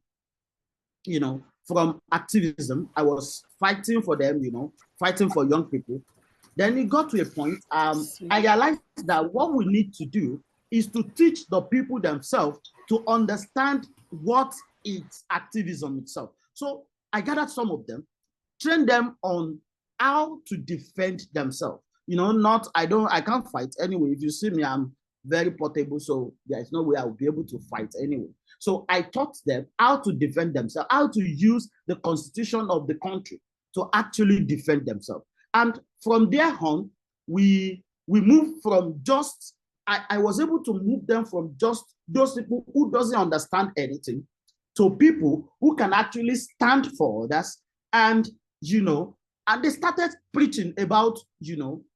S6: From activism, I was fighting for them, fighting for young people. Then it got to a point, I realized that what we need to do is to teach the people themselves to understand what is activism itself. So I gathered some of them, trained them on how to defend themselves. I can't fight anyway. If you see me, I'm very portable, so there's no way I will be able to fight anyway. So I taught them how to defend themselves, how to use the constitution of the country to actually defend themselves. And from there on, we moved from just, I was able to move them from just those people who doesn't understand anything to people who can actually stand for others and, And they started preaching about,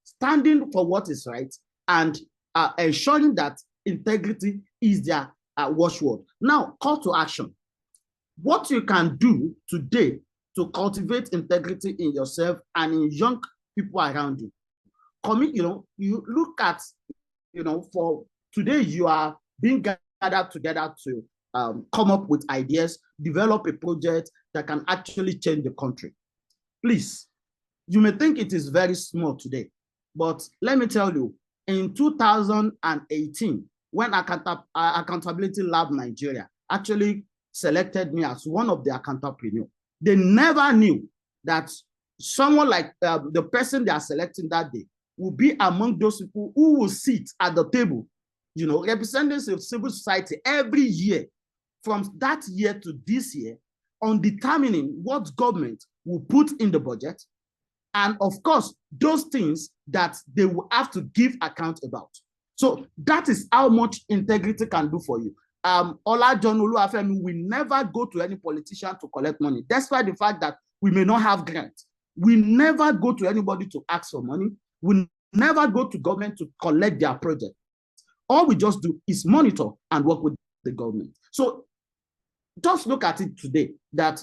S6: standing for what is right and ensuring that integrity is their watchword. Now, call to action. What you can do today to cultivate integrity in yourself and in young people around you. Commit, you look at, for today, you are being gathered together to come up with ideas, develop a project that can actually change the country. Please, you may think it is very small today, but let me tell you, in 2018, when Accountability Lab Nigeria actually selected me as one of their entrepreneurs, they never knew that someone like the person they are selecting that day will be among those people who will sit at the table, representatives of civil society every year, from that year to this year, on determining what government will put in the budget, and of course, those things that they will have to give account about. So that is how much integrity can do for you. Ola John Oluwafemi will never go to any politician to collect money, despite the fact that we may not have grants. We never go to anybody to ask for money. We never go to government to collect their project. All we just do is monitor and work with the government. So just look at it today, that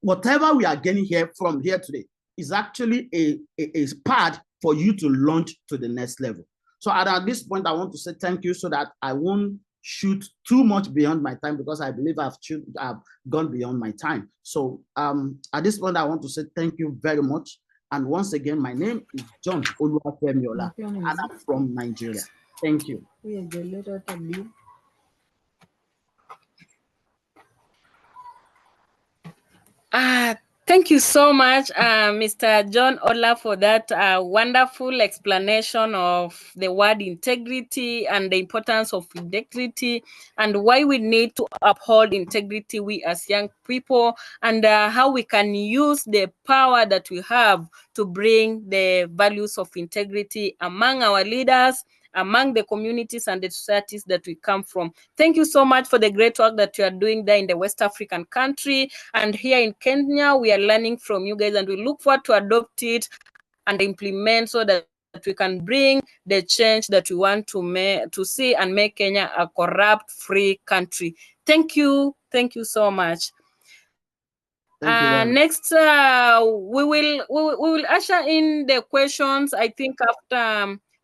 S6: whatever we are getting here from here today is actually a pad for you to launch to the next level. So at this point, I want to say thank you so that I won't shoot too much beyond my time, because I believe I've gone beyond my time. So at this point, I want to say thank you very much. And once again, my name is John Oluwafemiola, and I'm from Nigeria. Thank you.
S2: Thank you so much, Mr. John Ola, for that wonderful explanation of the word integrity and the importance of integrity and why we need to uphold integrity, we as young people, and how we can use the power that we have to bring the values of integrity among our leaders, among the communities and the societies that we come from. Thank you so much for the great work that you are doing there in the West African country. And here in Kenya, we are learning from you guys, and we look forward to adopt it and implement so that we can bring the change that we want to see and make Kenya a corrupt-free country. Thank you. Thank you so much. Next, we will usher in the questions, I think,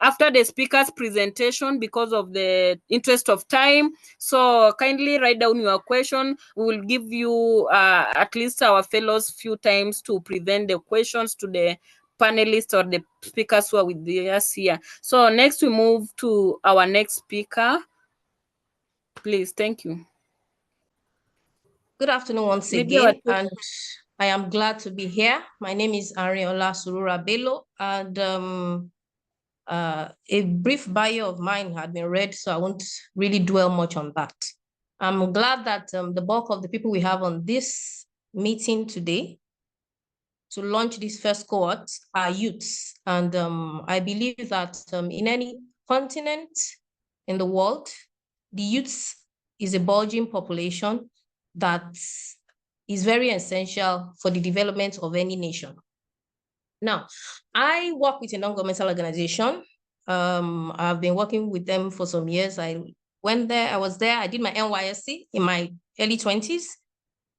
S2: after the speaker's presentation, because of the interest of time. So kindly write down your question. We will give you at least our fellows few times to present the questions to the panelists or the speakers who are with us here. So next we move to our next speaker. Please, thank you.
S1: Good afternoon once again, and I am glad to be here. My name is Ariola Surura Bello, and a brief bio of mine had been read, so I won't really dwell much on that. I'm glad that the bulk of the people we have on this meeting today to launch this first cohort are youths. And I believe that in any continent in the world, the youths is a bulging population that is very essential for the development of any nation. Now, I work with a non-governmental organization. I've been working with them for some years. I was there, I did my NYSC in my early 20s,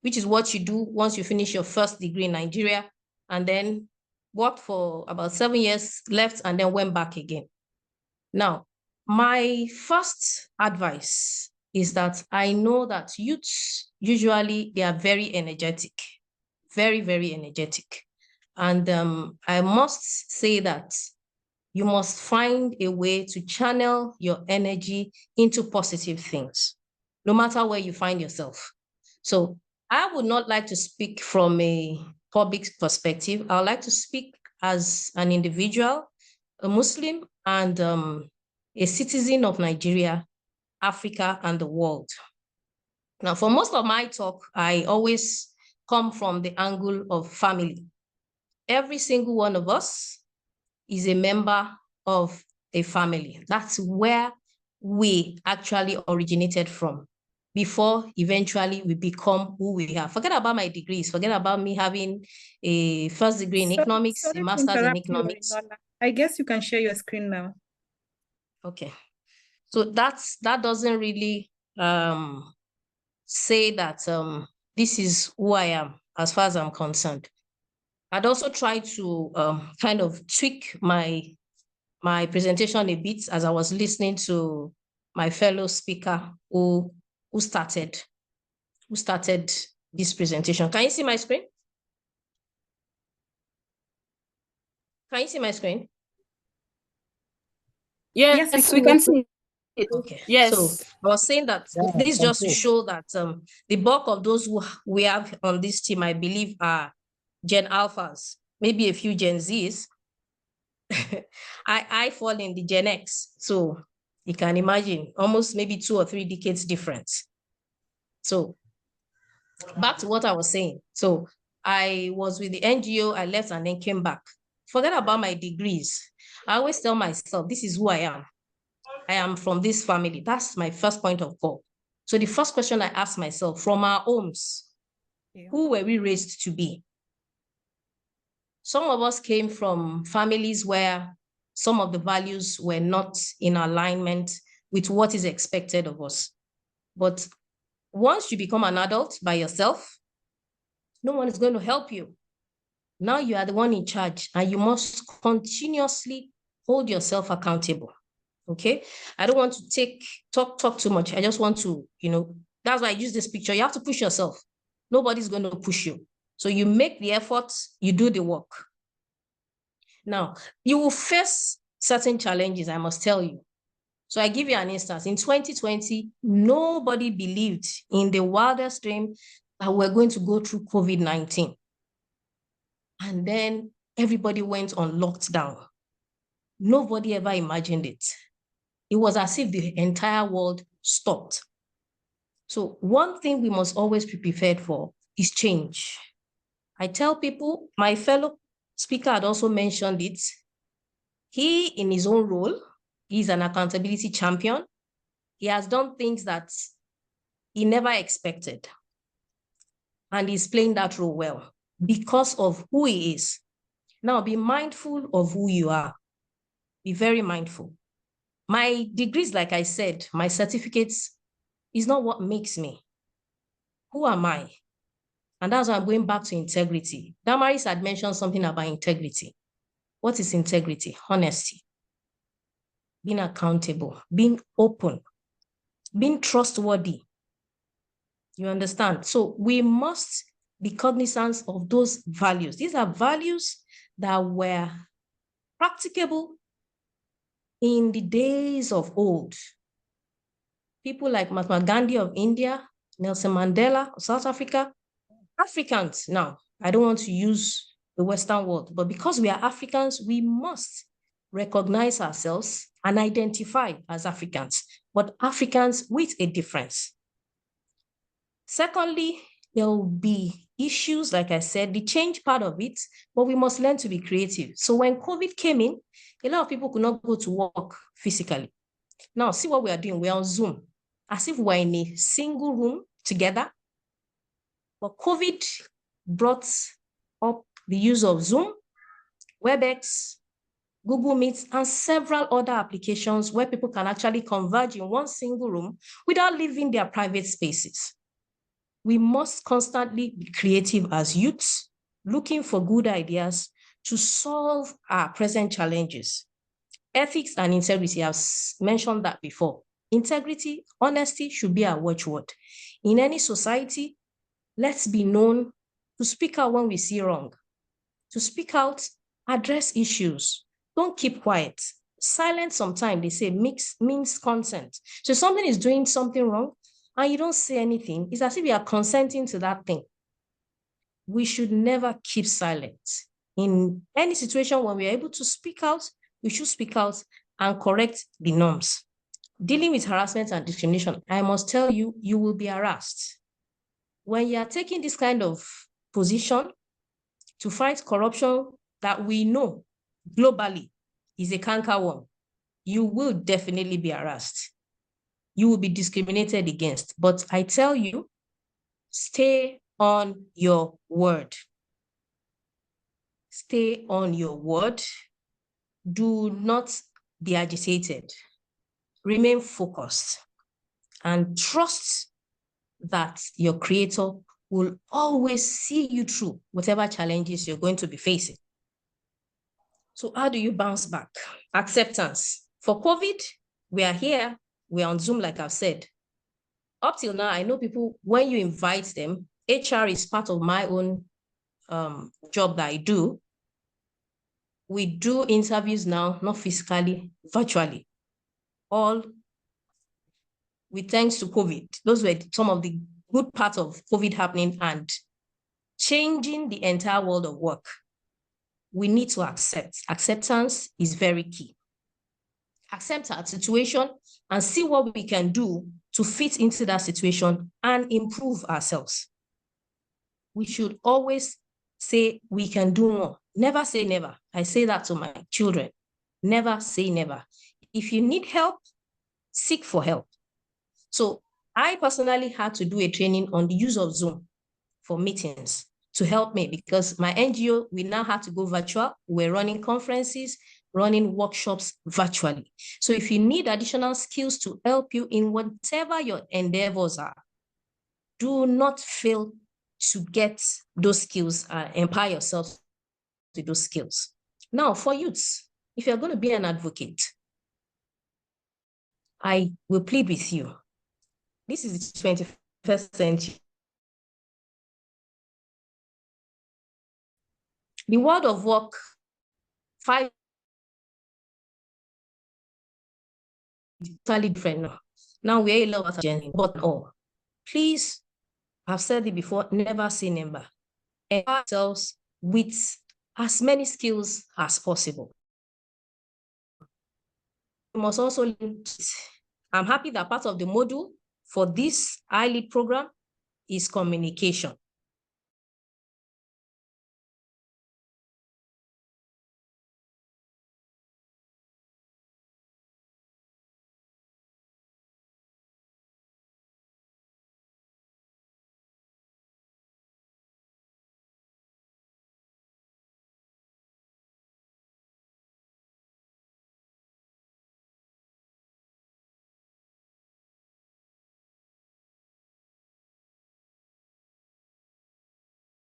S1: which is what you do once you finish your first degree in Nigeria, and then worked for about 7 years, left, and then went back again. Now, my first advice is that I know that youths, usually they are very energetic, very, very energetic. And I must say that you must find a way to channel your energy into positive things, no matter where you find yourself. So I would not like to speak from a public perspective. I would like to speak as an individual, a Muslim, and a citizen of Nigeria, Africa, and the world. Now, for most of my talk, I always come from the angle of family. Every single one of us is a member of a family. That's where we actually originated from. before eventually we become who we are. Forget about my degrees. Forget about me having a first degree in economics,
S7: sorry
S1: a
S7: to
S1: master's in
S7: interrupt you,
S1: economics.
S7: Inola. I guess you can share your screen now.
S1: Okay. So that doesn't really say that this is who I am as far as I'm concerned. I'd also try to kind of tweak my presentation a bit as I was listening to my fellow speaker who started this presentation. Can you see my screen? Can you see my screen?
S2: Yes, we can see it.
S1: Okay.
S2: Yes.
S1: So I was saying that this just to show that the bulk of those who we have on this team, I believe, are Gen Alphas, maybe a few Gen Zs. I fall in the Gen X. So you can imagine almost maybe 2 or 3 decades difference. So back to what I was saying. So I was with the NGO, I left and then came back. Forget about my degrees. I always tell myself, this is who I am. I am from this family. That's my first point of call. So the first question I ask myself, from our homes, who were we raised to be? Some of us came from families where some of the values were not in alignment with what is expected of us. But once you become an adult by yourself, no one is going to help you. Now you are the one in charge and you must continuously hold yourself accountable. Okay. I don't want to talk too much. I just want to, that's why I use this picture. You have to push yourself. Nobody's going to push you. So you make the effort, you do the work. Now, you will face certain challenges, I must tell you. So I give you an instance. In 2020, nobody believed in the wildest dream that we're going to go through COVID-19. And then everybody went on lockdown. Nobody ever imagined it. It was as if the entire world stopped. So one thing we must always be prepared for is change. I tell people, my fellow speaker had also mentioned it. He, in his own role, he's an accountability champion. He has done things that he never expected. And he's playing that role well because of who he is. Now, be mindful of who you are. Be very mindful. My degrees, like I said, my certificates is not what makes me. Who am I? And that's why I'm going back to integrity. Damaris had mentioned something about integrity. What is integrity? Honesty. Being accountable, being open, being trustworthy. You understand? So we must be cognizant of those values. These are values that were practicable in the days of old. People like Mahatma Gandhi of India, Nelson Mandela of South Africa, Africans now. I don't want to use the Western world, but because we are Africans, we must recognize ourselves and identify as Africans, but Africans with a difference. Secondly, there will be issues, like I said, the change part of it, but we must learn to be creative. So when COVID came in, a lot of people could not go to work physically. Now, see what we are doing. We're on Zoom, as if we're in a single room together. But COVID brought up the use of Zoom, WebEx, Google Meet, and several other applications where people can actually converge in one single room without leaving their private spaces. We must constantly be creative as youths, looking for good ideas to solve our present challenges. Ethics and integrity, I've mentioned that before. Integrity, honesty should be our watchword. In any society, let's be known to speak out when we see wrong, to speak out, address issues. Don't keep quiet. Silence sometimes, they say, means consent. So if something is doing something wrong and you don't say anything, it's as if you are consenting to that thing. We should never keep silent. In any situation when we are able to speak out, we should speak out and correct the norms. Dealing with harassment and discrimination, I must tell you, you will be harassed. When you are taking this kind of position to fight corruption that we know globally is a cankerworm, you will definitely be harassed. you will be discriminated against. But I tell you, stay on your word. Stay on your word. Do not be agitated. Remain focused and trust that your creator will always see you through whatever challenges you're going to be facing. So how do you bounce back? Acceptance. For COVID, we are here, we're on Zoom, like I've said. Up till now, I know people, when you invite them, HR is part of my own job that I do. We do interviews now, not physically, virtually. All with thanks to COVID. Those were some of the good parts of COVID happening and changing the entire world of work. We need to accept. Acceptance is very key. Accept our situation and see what we can do to fit into that situation and improve ourselves. We should always say we can do more. Never say never. I say that to my children. Never say never. If you need help, seek for help. So I personally had to do a training on the use of Zoom for meetings to help me because my NGO, we now had to go virtual. We're running conferences, running workshops virtually. So if you need additional skills to help you in whatever your endeavors are, do not fail to get those skills, empower yourself with those skills. Now, for youths, if you're going to be an advocate, I will plead with you. This is the 21st century. The world of work, 5 totally different now. Now we're a lot of journey, but all. Please, I've said it before, never say never. Empower ourselves with as many skills as possible. We must also, I'm happy that part of the module for this iLead program is communication.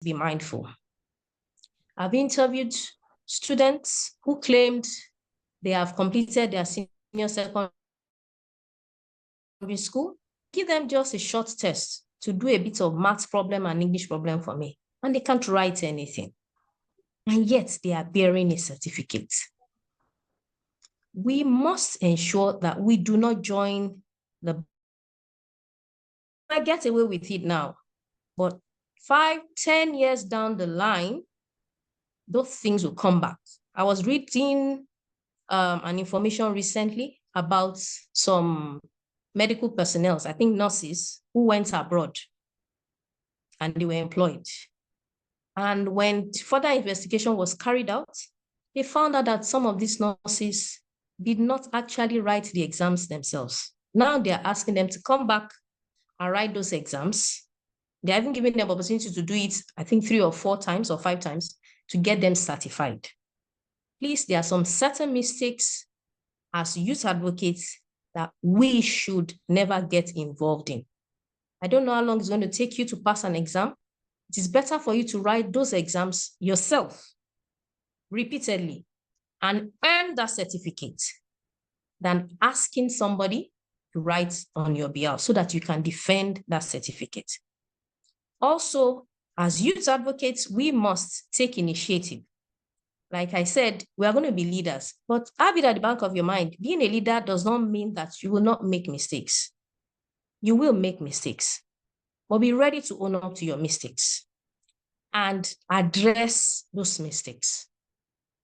S1: Be mindful. I've interviewed students who claimed they have completed their senior secondary school. Give them just a short test to do a bit of maths problem and English problem for me, and they can't write anything. And yet they are bearing a certificate. We must ensure that we do not join the... I get away with it now, but 5, 10 years down the line, those things will come back. I was reading an information recently about some medical personnel, I think nurses, who went abroad and they were employed. And when further investigation was carried out, they found out that some of these nurses did not actually write the exams themselves. Now they're asking them to come back and write those exams. They haven't given them opportunity to do it, I think 3 or 4 times or 5 times to get them certified. Please, there are some certain mistakes as youth advocates that we should never get involved in. I don't know how long it's going to take you to pass an exam. It is better for you to write those exams yourself repeatedly and earn that certificate than asking somebody to write on your behalf so that you can defend that certificate. Also, as youth advocates, we must take initiative. Like I said, we are going to be leaders, but have it at the back of your mind. Being a leader does not mean that you will not make mistakes. You will make mistakes, but be ready to own up to your mistakes and address those mistakes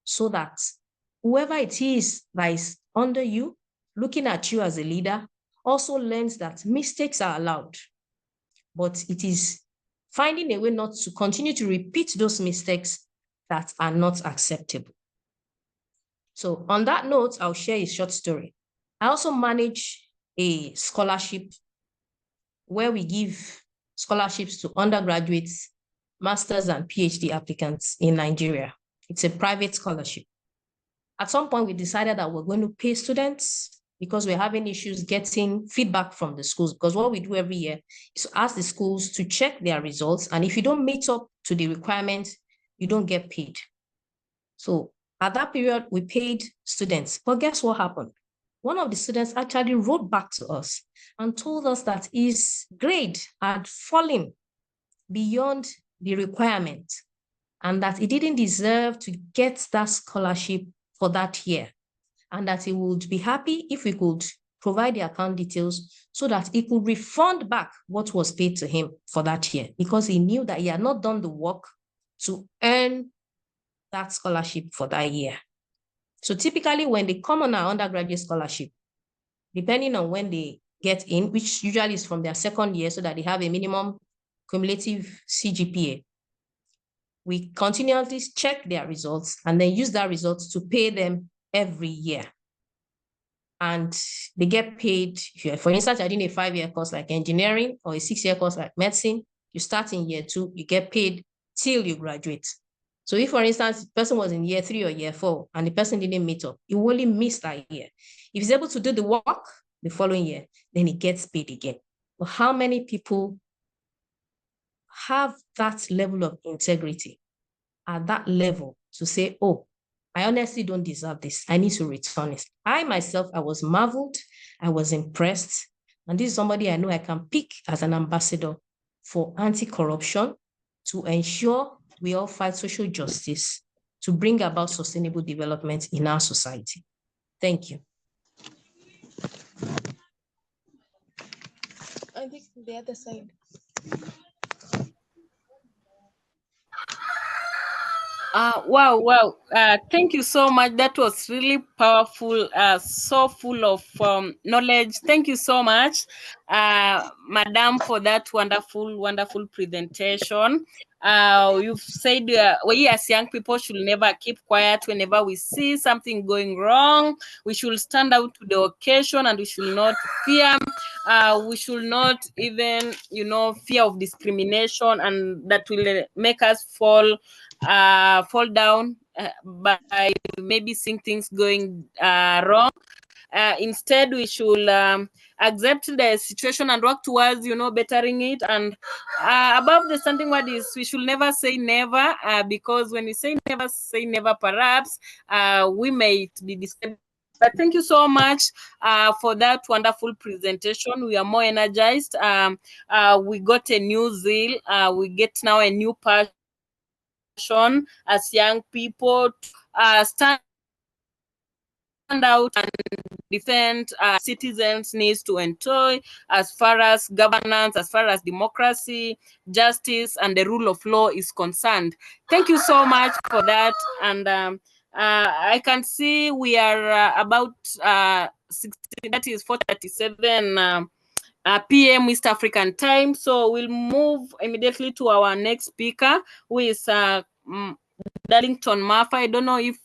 S1: so that whoever it is that is under you, looking at you as a leader, also learns that mistakes are allowed, but it is finding a way not to continue to repeat those mistakes that are not acceptable. So on that note, I'll share a short story. I also manage a scholarship where we give scholarships to undergraduates, masters, and PhD applicants in Nigeria. It's a private scholarship. At some point, we decided that we're going to pay students because we're having issues getting feedback from the schools. Because what we do every year is to ask the schools to check their results. And if you don't meet up to the requirements, you don't get paid. So at that period, we paid students. But guess what happened? One of the students actually wrote back to us and told us that his grade had fallen beyond the requirement and that he didn't deserve to get that scholarship for that year, and that he would be happy if we could provide the account details so that he could refund back what was paid to him for that year, because he knew that he had not done the work to earn that scholarship for that year. So typically when they come on our undergraduate scholarship, depending on when they get in, which usually is from their second year so that they have a minimum cumulative CGPA, we continuously check their results and then use that results to pay them every year. And they get paid, for instance, I did a 5-year course like engineering or a 6-year course like medicine, you start in year 2, you get paid till you graduate. So if, for instance, the person was in year 3 or year 4 and the person didn't meet up, he only missed that year. If he's able to do the work the following year, then he gets paid again. But how many people have that level of integrity at that level to say, oh, I honestly don't deserve this, I need to return it? I myself, I was marveled, I was impressed. And this is somebody I know I can pick as an ambassador for anti-corruption to ensure we all fight social justice to bring about sustainable development in our society. Thank you.
S5: I think the other side.
S2: Wow. Thank you so much. That was really powerful, so full of knowledge. Thank you so much, Madam, for that wonderful presentation. You've said we as young people should never keep quiet whenever we see something going wrong. We should stand out to the occasion and we should not fear. We should not even, fear of discrimination, and that will make us fall down by maybe seeing things going wrong. Instead, we should accept the situation and work towards, bettering it. And above the standing word is we should never say never, because when we say never, perhaps we may be disturbed. But thank you so much for that wonderful presentation. We are more energized. We got a new zeal. We get now a new passion as young people stand out and defend citizens' needs to enjoy as far as governance, as far as democracy, justice, and the rule of law is concerned. Thank you so much for that. And I can see we are about 16, that is 4:37 p.m. East African time. So we'll move immediately to our next speaker, who is Darlington Murphy. I don't know if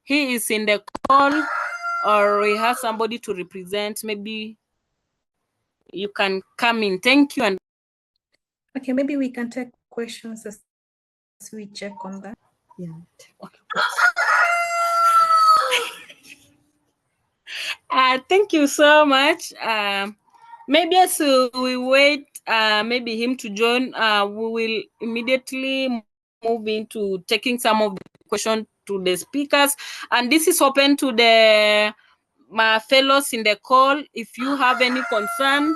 S2: he is in the call or he has somebody to represent. Maybe you can come in. Thank you. And
S7: okay, maybe we can take questions as we check on that.
S2: Yeah. Okay. Thank you so much. Maybe as we wait, maybe him to join, we will immediately move into taking some of the questions to the speakers. And this is open to my fellows in the call. If you have any concern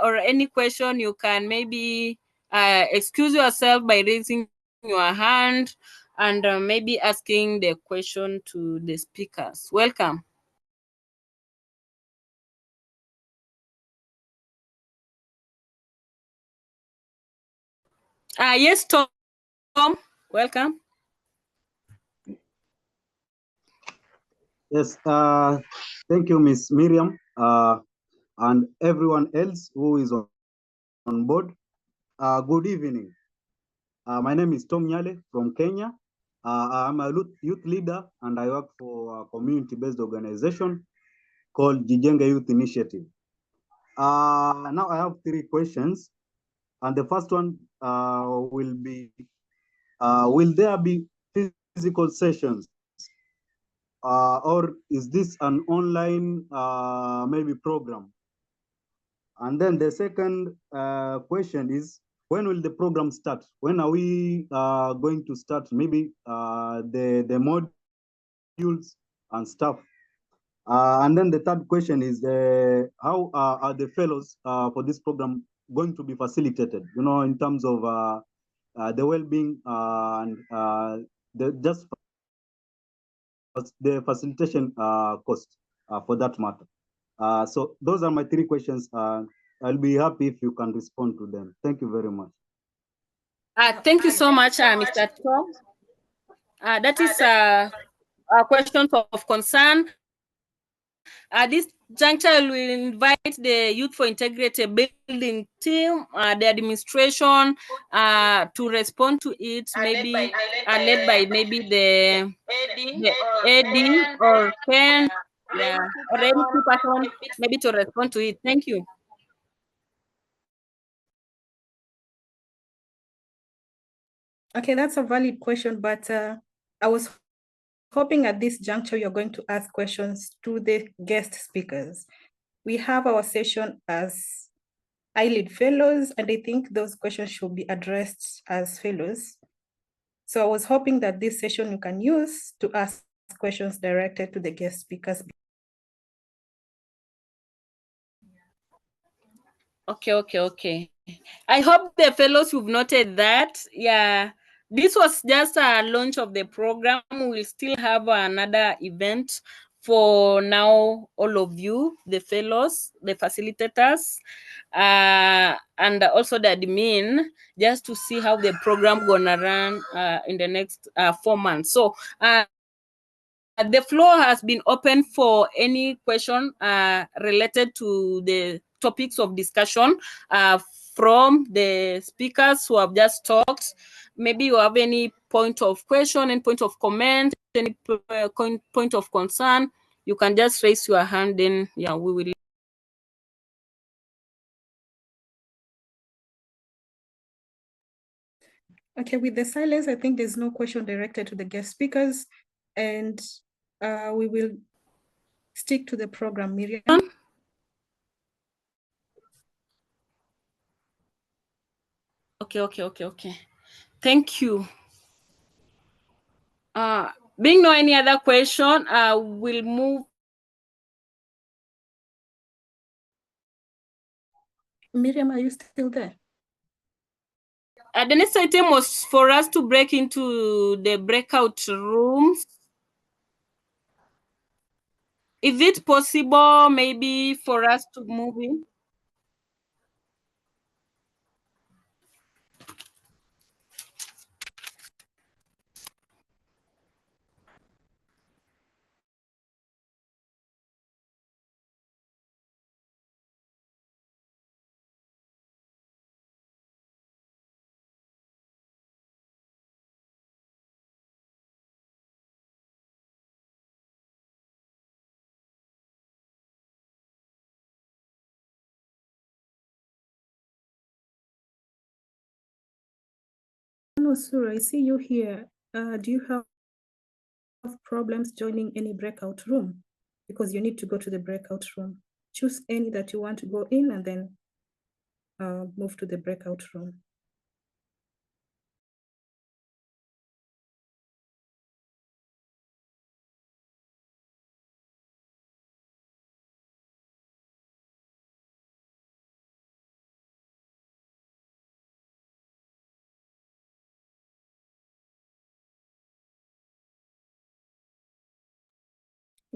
S2: or any question, you can maybe excuse yourself by raising your hand and maybe asking the question to the speakers. Welcome. Yes, Tom. Welcome.
S11: Yes, thank you, Miss Miriam, and everyone else who is on board. Good evening. My name is Tom Nyale from Kenya. I'm a youth leader and I work for a community-based organization called Jijenge Youth Initiative. Now I have three questions. And the first one will be, will there be physical sessions? Or is this an online maybe program? And then the second question is, when will the program start? When are we going to start maybe the modules and stuff? And then the third question is, how are the fellows for this program going to be facilitated? You know, in terms of the well-being and just the facilitation cost for that matter. So those are my three questions. I'll be happy if you can respond to them. Thank you very much.
S2: Thank you so much, Mr. Tom. That is a question of concern. This juncture will invite the Youth for Integrated Building team, the administration, to respond to it, maybe led by maybe the AD or Ken, yeah, or any two person, maybe to respond to it. Thank you.
S7: Okay, that's a valid question, but I was hoping at this juncture you're going to ask questions to the guest speakers. We have our session as ILEAD fellows, and I think those questions should be addressed as fellows. So I was hoping that this session you can use to ask questions directed to the guest speakers.
S2: Okay. I hope the fellows who've noted that, yeah, this was just a launch of the program. We'll still have another event for now, all of you, the fellows, the facilitators, and also the admin, just to see how the program gonna run in the next 4 months. So the floor has been open for any question related to the topics of discussion from the speakers who have just talked. Maybe you have any point of question, any point of comment, any point of concern, you can just raise your hand, then yeah, we will.
S7: Okay, with the silence, I think there's no question directed to the guest speakers, and we will stick to the program, Miriam.
S2: Okay. Thank you. Being no any other question, we'll move.
S7: Miriam, are you still there?
S2: The next item was for us to break into the breakout rooms. Is it possible maybe for us to move in?
S7: No, Sura, I see you here. Do you have problems joining any breakout room? Because you need to go to the breakout room. Choose any that you want to go in and then move to the breakout room.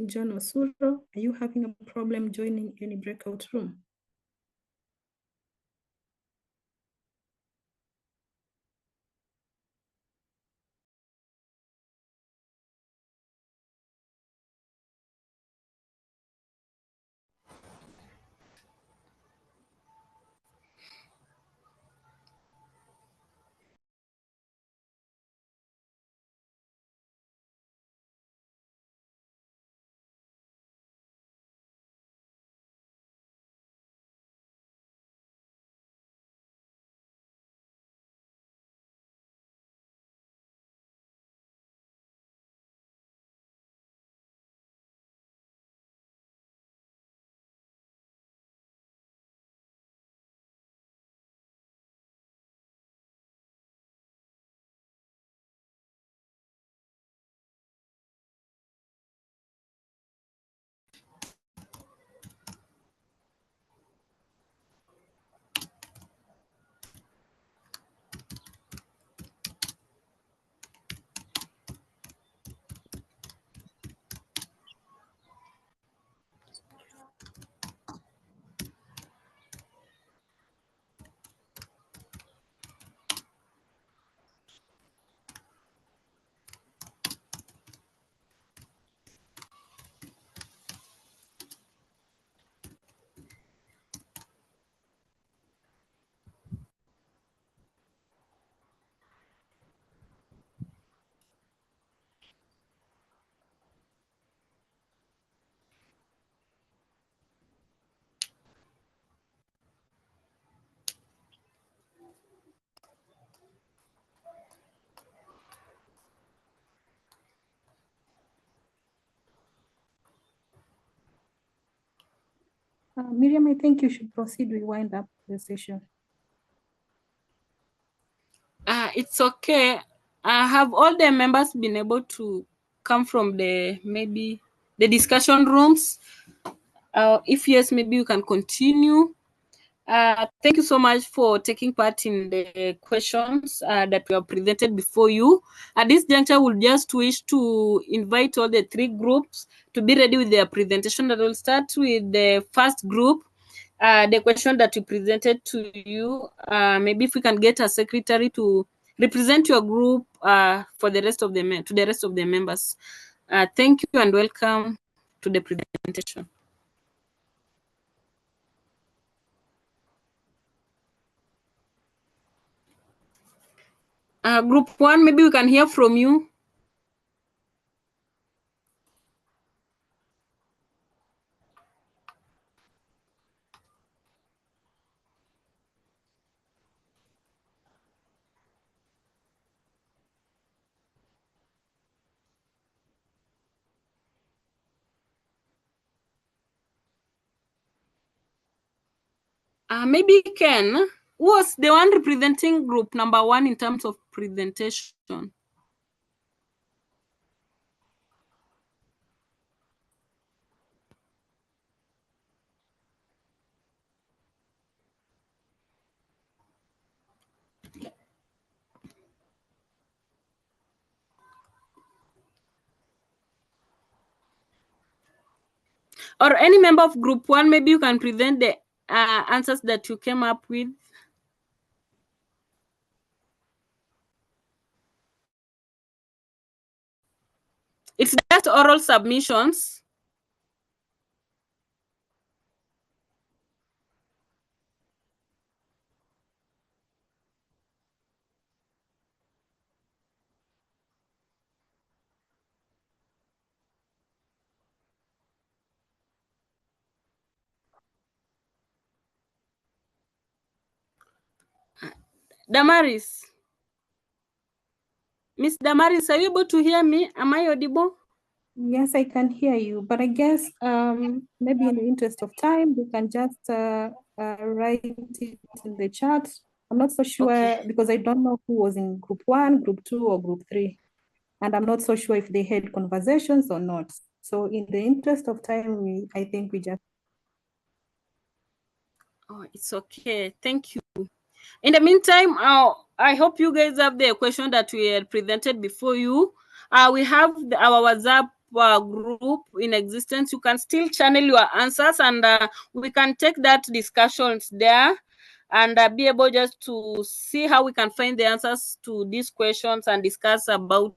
S7: John Osuro, are you having a problem joining any breakout room?
S3: Miriam, I think you should proceed. We wind up the session.
S2: It's okay. Have all the members been able to come from maybe the discussion rooms? If yes, maybe you can continue. Thank you so much for taking part in the questions that we have presented before you. At this juncture, we'll just wish to invite all the 3 groups to be ready with their presentation. That will start with the first group. The question that we presented to you, maybe if we can get a secretary to represent your group for the rest of the members. Thank you and welcome to the presentation. Group 1, maybe we can hear from you. Maybe Ken, who was the one representing group number 1 in terms of presentation? Or any member of group 1, maybe you can present the answers that you came up with. It's just oral submissions. Damaris. Miss Damaris, are you able to hear me? Am I audible?
S3: Yes, I can hear you, but I guess maybe in the interest of time, we can just write it in the chat. I'm not so sure because I don't know who was in group 1, group 2, or group 3. And I'm not so sure if they had conversations or not. So in the interest of time, I think we just...
S2: Oh, it's okay. Thank you. In the meantime, I hope you guys have the question that we had presented before you. We have our WhatsApp group in existence. You can still channel your answers and we can take that discussions there and be able just to see how we can find the answers to these questions and discuss about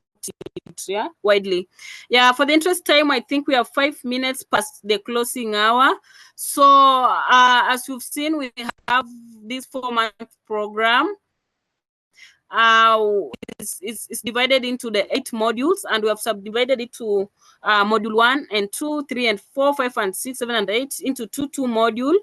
S2: it widely. For the interest time, I think we have 5 minutes past the closing hour. So as you've seen, we have this 4-month program. It's divided into the 8 modules, and we have subdivided it to module 1 and 2, 3 and 4, 5 and 6, 7 and 8 into 2 module.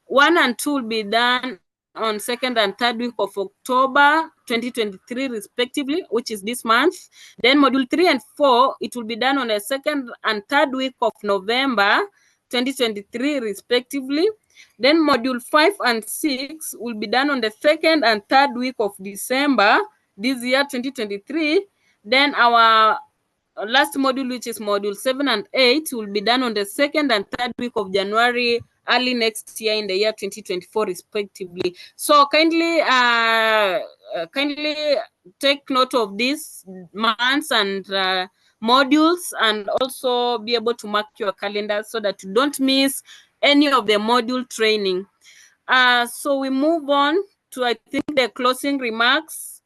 S2: 1 and 2 will be done on 2nd and 3rd week of October 2023 respectively, which is this month. Then module 3 and 4, it will be done on the 2nd and 3rd week of November 2023 respectively. Then module 5 and 6 will be done on the 2nd and 3rd week of December this year 2023. Then our last module, which is module 7 and 8, will be done on the 2nd and 3rd week of January early next year in the year 2024 respectively. So kindly take note of these months and modules, and also be able to mark your calendar so that you don't miss any of the module training. So we move on to, I think, the closing remarks.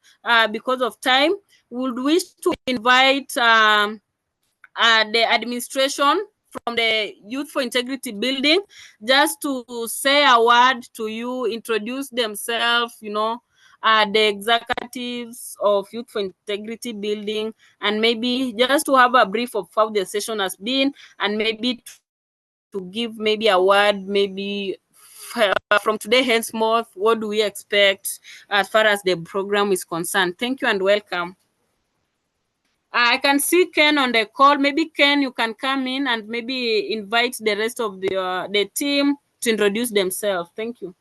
S2: Because of time, we would wish to invite the administration from the Youth for Integrity Building just to say a word to you, introduce themselves, the executives of Youth for Integrity Building, and maybe just to have a brief of how the session has been, and maybe to give maybe a word, maybe from today henceforth, what do we expect as far as the program is concerned. Thank you and welcome. I can see Ken on the call. Maybe Ken, you can come in and maybe invite the rest of the team to introduce themselves. Thank you.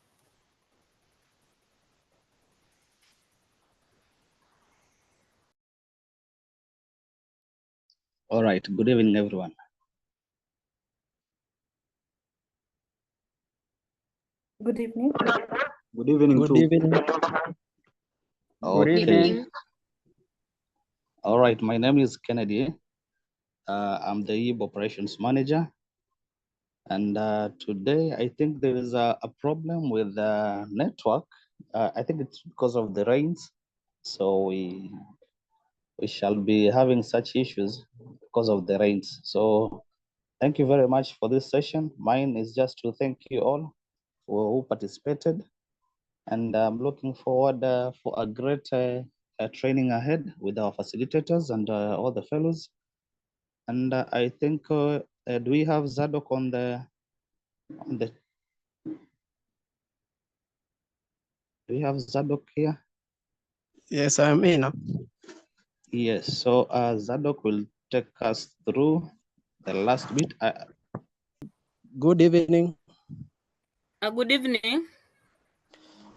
S12: All right. Good evening, everyone.
S7: Good evening.
S11: Good evening.
S9: Good
S11: too.
S9: evening. Good evening.
S12: All right. My name is Kennedy. I'm the YIB operations manager. And today, I think there is a problem with the network. I think it's because of the rains. So we shall be having such issues because of the rains. So thank you very much for this session. Mine is just to thank you all who participated. And I'm looking forward for a great training ahead with our facilitators and all the fellows. And I think, do we have Zadok on the, do we have Zadok here?
S13: Yes, I'm in.
S12: Yes, so Zadok will take us through the last bit.
S13: Good evening.
S2: Good evening.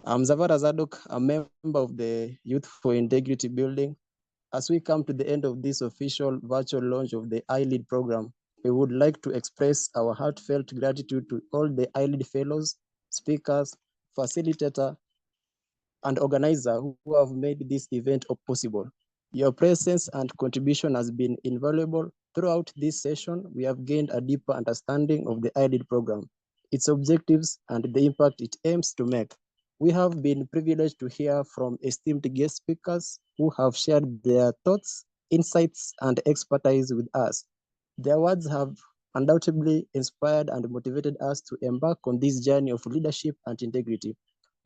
S13: I'm Zavara Zadok, a member of the Youth for Integrity Building. As we come to the end of this official virtual launch of the iLead program, we would like to express our heartfelt gratitude to all the iLead fellows, speakers, facilitator, and organizer who have made this event possible. Your presence and contribution has been invaluable. Throughout this session, we have gained a deeper understanding of the iLead program, its objectives, and the impact it aims to make. We have been privileged to hear from esteemed guest speakers who have shared their thoughts, insights, and expertise with us. Their words have undoubtedly inspired and motivated us to embark on this journey of leadership and integrity.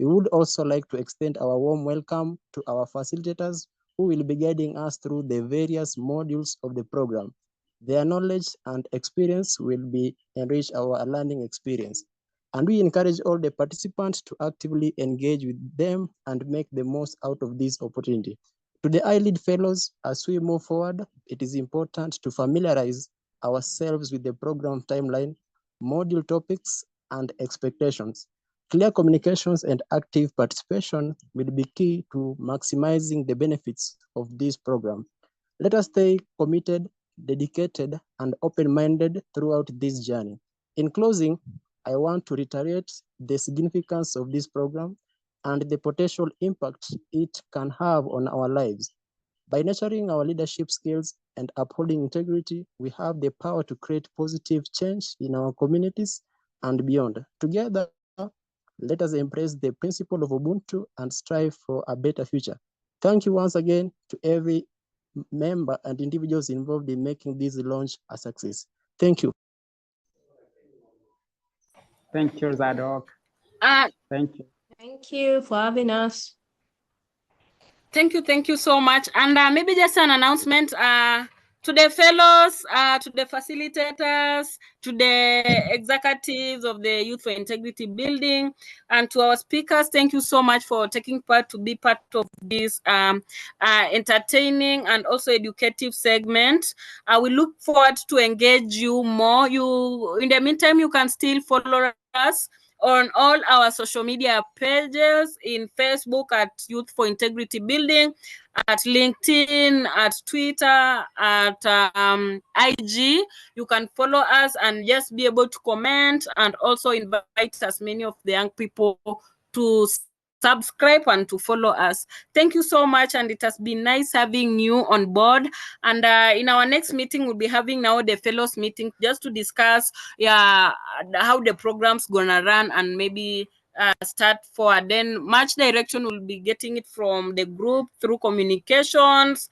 S13: We would also like to extend our warm welcome to our facilitators who will be guiding us through the various modules of the program. Their knowledge and experience will be enrich our learning experience. And we encourage all the participants to actively engage with them and make the most out of this opportunity. To the iLead fellows, as we move forward, it is important to familiarize ourselves with the program timeline, module topics, and expectations. Clear communications and active participation will be key to maximizing the benefits of this program. Let us stay committed, dedicated, and open-minded throughout this journey. In closing, I want to reiterate the significance of this program and the potential impact it can have on our lives. By nurturing our leadership skills and upholding integrity, we have the power to create positive change in our communities and beyond. Together, let us embrace the principle of Ubuntu and strive for a better future. Thank you once again to every member and individuals involved in making this launch a success. Thank you.
S9: Thank you, Zadok. Thank you.
S1: Thank you for having us.
S2: Thank you so much. And maybe just an announcement to the fellows, to the facilitators, to the executives of the Youth for Integrity Building, and to our speakers. Thank you so much for taking part to be part of this entertaining and also educative segment. We look forward to engage you more. In the meantime, you can still follow us on all our social media pages, in Facebook at Youth for Integrity Building, at LinkedIn, at Twitter, at IG. You can follow us and just be able to comment, and also invite as many of the young people to subscribe and to follow us. Thank you so much, and it has been nice having you on board. And in our next meeting, we'll be having now the fellows meeting just to discuss how the program's gonna run and maybe start forward. Then much direction will be getting it from the group through communications.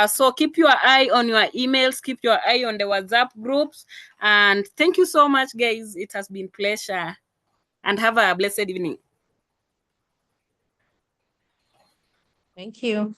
S2: So keep your eye on your emails, keep your eye on the WhatsApp groups. And thank you so much, guys. It has been a pleasure. And have a blessed evening.
S1: Thank you.